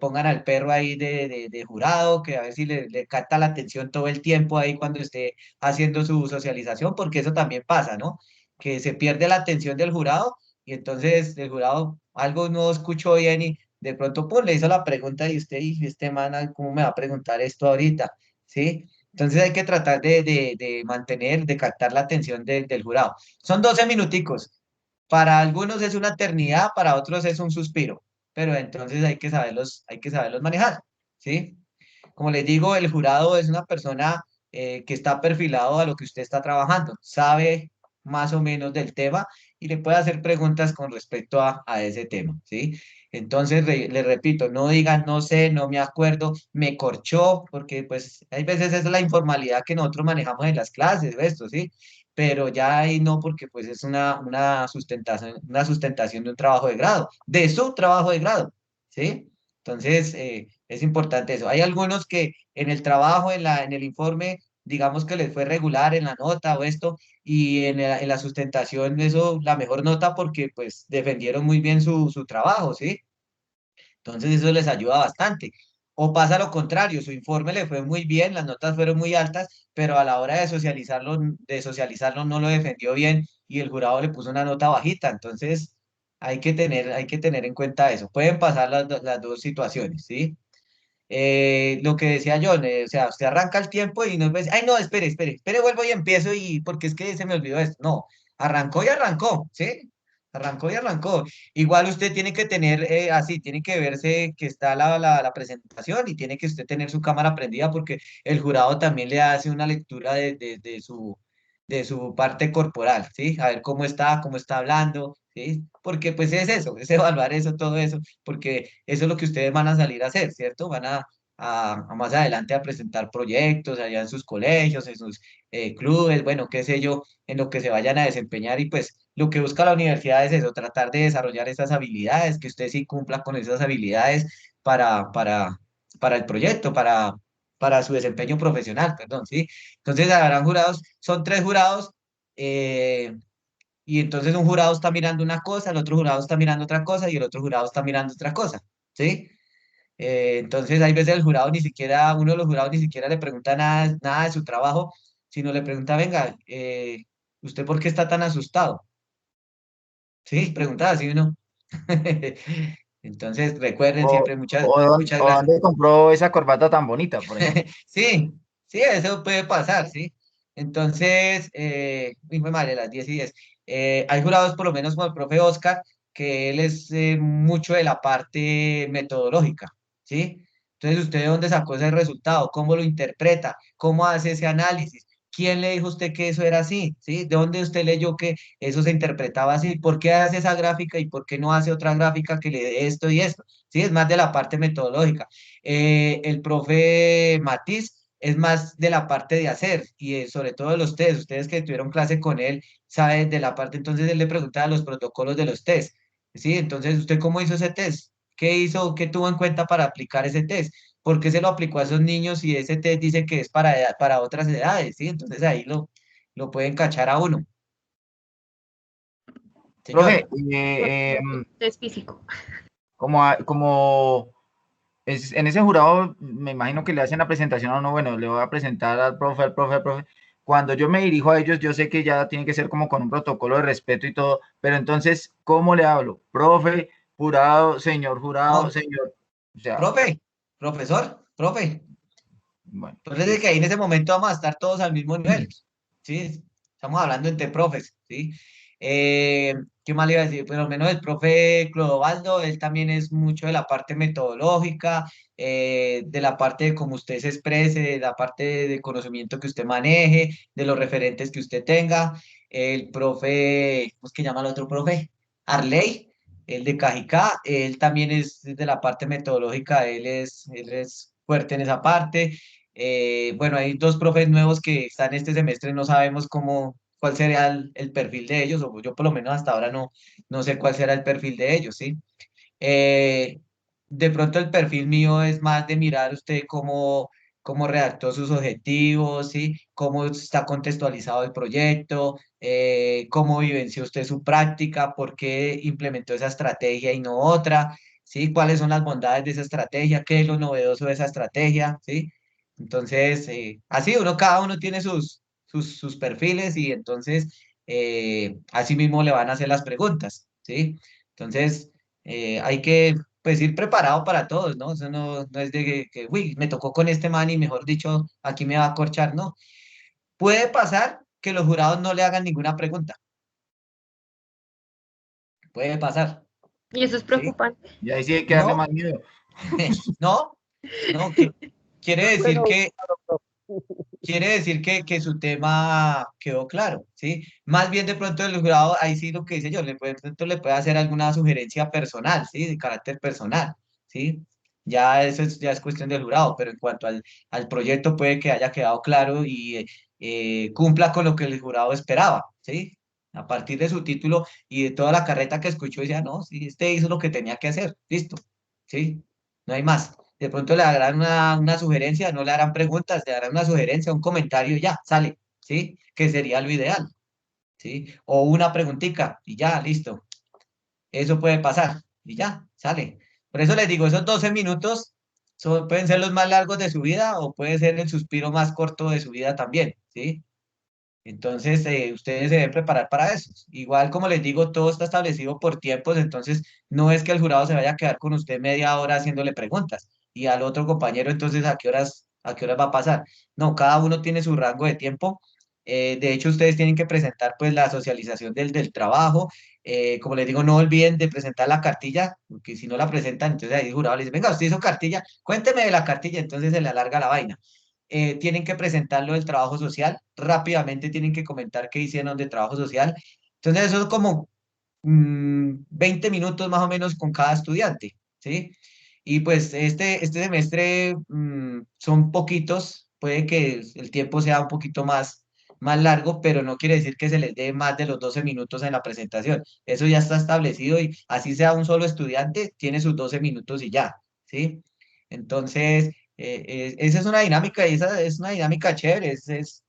pongan al perro ahí de jurado, que a ver si le capta la atención todo el tiempo ahí cuando esté haciendo su socialización, porque eso también pasa, ¿no? Que se pierde la atención del jurado y entonces el jurado algo no escuchó bien y de pronto pues, le hizo la pregunta y usted, y este man, ay, ¿cómo me va a preguntar esto ahorita? ¿Sí? Entonces hay que tratar de mantener, de captar la atención del jurado. Son 12 minuticos. Para algunos es una eternidad, para otros es un suspiro, pero entonces hay que saberlos manejar, ¿sí? Como les digo, el jurado es una persona que está perfilado a lo que usted está trabajando, sabe más o menos del tema y le puede hacer preguntas con respecto a ese tema, ¿sí? Entonces, le repito, no digan, no sé, no me acuerdo, me corchó, porque pues hay veces esa es la informalidad que nosotros manejamos en las clases, esto, ¿sí? Pero ya ahí no, porque pues es una sustentación de un trabajo de grado, de su trabajo de grado, ¿sí? Entonces, es importante eso. Hay algunos que en el trabajo, en el informe, digamos que les fue regular en la nota o esto, y en la sustentación, eso, la mejor nota porque pues defendieron muy bien su trabajo, ¿sí? Entonces eso les ayuda bastante. O pasa lo contrario, su informe le fue muy bien, las notas fueron muy altas, pero a la hora de socializarlo no lo defendió bien y el jurado le puso una nota bajita. Entonces hay que tener en cuenta eso. Pueden pasar las dos situaciones, ¿sí? Lo que decía John, o sea, usted arranca el tiempo y no ay, no, espere, vuelvo y empiezo y porque es que se me olvidó esto. No, arrancó y arrancó, ¿sí? Arrancó y arrancó. Igual usted tiene que tener, así, tiene que verse que está la presentación y tiene que usted tener su cámara prendida porque el jurado también le hace una lectura de su parte corporal, ¿sí? A ver cómo está hablando, ¿sí? Porque pues es eso, es evaluar eso, todo eso porque eso es lo que ustedes van a salir a hacer, ¿cierto? Van a más adelante a presentar proyectos allá en sus colegios, en sus clubes, bueno, qué sé yo, en lo que se vayan a desempeñar y pues lo que busca la universidad es eso, tratar de desarrollar esas habilidades, que usted sí cumpla con esas habilidades para, para, para el proyecto, para su desempeño profesional, perdón, ¿sí? Entonces habrán jurados, son 3 jurados, eh, y entonces un jurado está mirando una cosa, el otro jurado está mirando otra cosa y el otro jurado está mirando otra cosa, ¿sí? Entonces hay veces el jurado ni siquiera, uno de los jurados ni siquiera le pregunta nada, nada de su trabajo, sino le pregunta, venga, ¿usted por qué está tan asustado? Sí, preguntaba así uno. Entonces recuerden siempre, muchas O gracias. dónde compró esa corbata tan bonita, por ejemplo. Sí, sí, eso puede pasar, ¿sí? Entonces, uy, fue madre, las 10:10. Hay jurados, por lo menos como el profe Oscar, que él es mucho de la parte metodológica, ¿sí? Entonces, ¿usted de dónde sacó ese resultado? ¿Cómo lo interpreta? ¿Cómo hace ese análisis? ¿Quién le dijo a usted que eso era así? ¿Sí? ¿De dónde usted leyó que eso se interpretaba así? ¿Por qué hace esa gráfica y por qué no hace otra gráfica que le dé esto y esto? ¿Sí? Es más de la parte metodológica. El profe Matiz es más de la parte de hacer y sobre todo de los test. Ustedes que tuvieron clase con él saben de la parte, entonces él le preguntaba los protocolos de los test. ¿Sí? Entonces, ¿usted cómo hizo ese test? ¿Qué hizo? ¿Qué tuvo en cuenta para aplicar ese test? ¿Por qué se lo aplicó a esos niños y ese test dice que es para otras edades? ¿Sí? Entonces ahí lo pueden cachar a uno. Profe, Señor. Es físico. como en ese jurado, me imagino que le hacen la presentación a uno, bueno, le voy a presentar al profe, al profe, al profe. Cuando yo me dirijo a ellos, yo sé que ya tiene que ser como con un protocolo de respeto y todo, pero entonces, ¿cómo le hablo? Profe, jurado, señor, No, señor. O sea, Profesor. bueno, Entonces, de listo. que ahí en ese momento vamos a estar todos al mismo nivel, ¿sí? Estamos hablando entre profes, ¿sí? ¿Qué más le iba a decir? Por lo menos el profe Clodovaldo, él también es mucho de la parte metodológica, de la parte de cómo usted se exprese, de la parte de conocimiento que usted maneje, de los referentes que usted tenga. El profe, ¿cómo es que llama el otro profe? Arley, el de Cajicá, él también es de la parte metodológica, él es fuerte en esa parte. Bueno, hay dos profes nuevos que están este semestre, no sabemos cuál sería el perfil de ellos, o yo por lo menos hasta ahora no sé cuál será el perfil de ellos, ¿sí? Eh, de pronto el perfil mío es más de mirar usted cómo redactó sus objetivos, ¿sí? Cómo está contextualizado el proyecto, cómo vivenció usted su práctica, por qué implementó esa estrategia y no otra, ¿sí? Cuáles son las bondades de esa estrategia, qué es lo novedoso de esa estrategia, ¿sí? Entonces, así cada uno tiene sus perfiles y entonces así mismo le van a hacer las preguntas, ¿sí? Entonces, hay que pues ir preparado para todos, ¿no? Eso no es de uy, me tocó con este man y mejor dicho, aquí me va a corchar, ¿no? Puede pasar que los jurados no le hagan ninguna pregunta, puede pasar, Y eso es ¿sí? preocupante. Y ahí sí hay que darle No, más miedo. no, no, que quiere decir Bueno, que quiere decir que su tema quedó claro, ¿sí? Más bien de pronto el jurado, ahí sí lo que dice yo, de pronto le puede hacer alguna sugerencia personal, ¿sí? De carácter personal, ¿sí? Ya es cuestión del jurado, pero en cuanto al proyecto puede que haya quedado claro y cumpla con lo que el jurado esperaba, ¿sí? A partir de su título y de toda la carreta que escuchó, decía, no, sí, este hizo lo que tenía que hacer, listo, ¿sí? No hay más. De pronto le harán una sugerencia, no le harán preguntas, le harán una sugerencia, un comentario y ya, sale, ¿sí? Que sería lo ideal, ¿sí? O una preguntita y ya, listo. Eso puede pasar y ya, sale. Por eso les digo, esos 12 minutos pueden ser los más largos de su vida o puede ser el suspiro más corto de su vida también, ¿sí? Entonces, ustedes se deben preparar para eso. Igual, como les digo, todo está establecido por tiempos, entonces no es que el jurado se vaya a quedar con usted media hora haciéndole preguntas y al otro compañero, entonces, ¿a qué horas va a pasar? No, cada uno tiene su rango de tiempo. De hecho, ustedes tienen que presentar pues la socialización del trabajo. Como les digo, no olviden de presentar la cartilla, porque si no la presentan, entonces ahí el jurado le dice, venga, usted hizo cartilla, cuénteme de la cartilla, entonces se le alarga la vaina. Tienen que presentarlo del trabajo social, rápidamente tienen que comentar qué hicieron de trabajo social. Entonces, eso es como 20 minutos más o menos con cada estudiante, ¿sí? Y pues este semestre son poquitos, puede que el tiempo sea un poquito más largo, pero no quiere decir que se les dé más de los 12 minutos en la presentación. Eso ya está establecido y así sea un solo estudiante, tiene sus 12 minutos y ya, ¿sí? Entonces, esa es una dinámica y esa es una dinámica chévere, es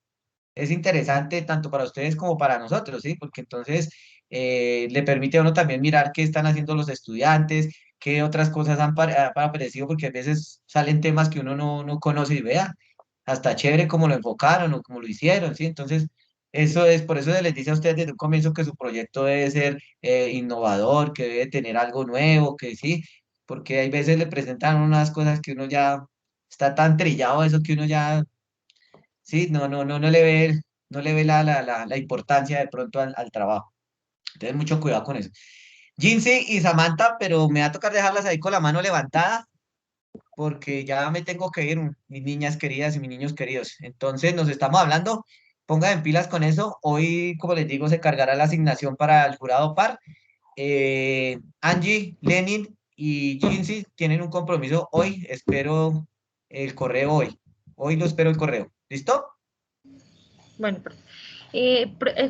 interesante tanto para ustedes como para nosotros, ¿sí? Porque entonces le permite a uno también mirar qué están haciendo los estudiantes, qué otras cosas han aparecido, porque a veces salen temas que uno no conoce y vea, hasta chévere cómo lo enfocaron o cómo lo hicieron, ¿sí? Entonces, por eso se les dice a ustedes desde un comienzo que su proyecto debe ser innovador, que debe tener algo nuevo, que sí, porque hay veces le presentan unas cosas que uno ya está tan trillado eso que uno ya sí, no le ve la importancia de pronto al trabajo. Entonces, mucho cuidado con eso. Jinzy y Samantha, pero me va a tocar dejarlas ahí con la mano levantada porque ya me tengo que ir, mis niñas queridas y mis niños queridos. Entonces, nos estamos hablando. Pongan en pilas con eso. Hoy, como les digo, se cargará la asignación para el jurado par. Angie, Lenin y Jinzy tienen un compromiso hoy. Espero el correo hoy. Hoy lo espero el correo. ¿Listo? Bueno, profe,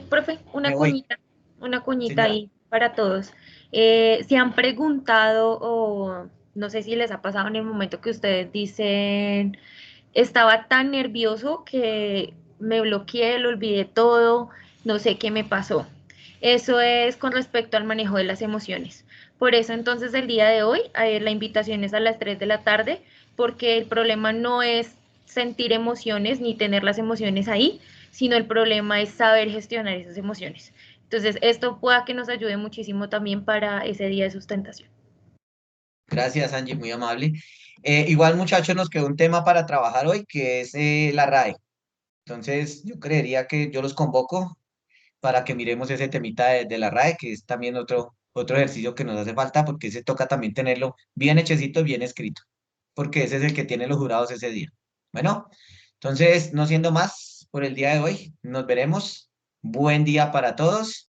profe, Me voy. una cuñita Señora, ahí para todos. ¿Se han preguntado o no sé si les ha pasado en el momento que ustedes dicen, estaba tan nervioso que me bloqueé, lo olvidé todo, no sé qué me pasó? Eso es con respecto al manejo de las emociones. Por eso entonces el día de hoy la invitación es a las 3 de la tarde, porque el problema no es sentir emociones ni tener las emociones ahí, sino el problema es saber gestionar esas emociones. Entonces, esto pueda que nos ayude muchísimo también para ese día de sustentación. Gracias, Angie, muy amable. Igual, muchachos, nos quedó un tema para trabajar hoy, que es la RAE. Entonces, yo creería que yo los convoco para que miremos ese temita de la RAE, que es también otro ejercicio que nos hace falta, porque ese toca también tenerlo bien hechecito, bien escrito, porque ese es el que tienen los jurados ese día. Bueno, entonces, no siendo más por el día de hoy, nos veremos. Buen día para todos.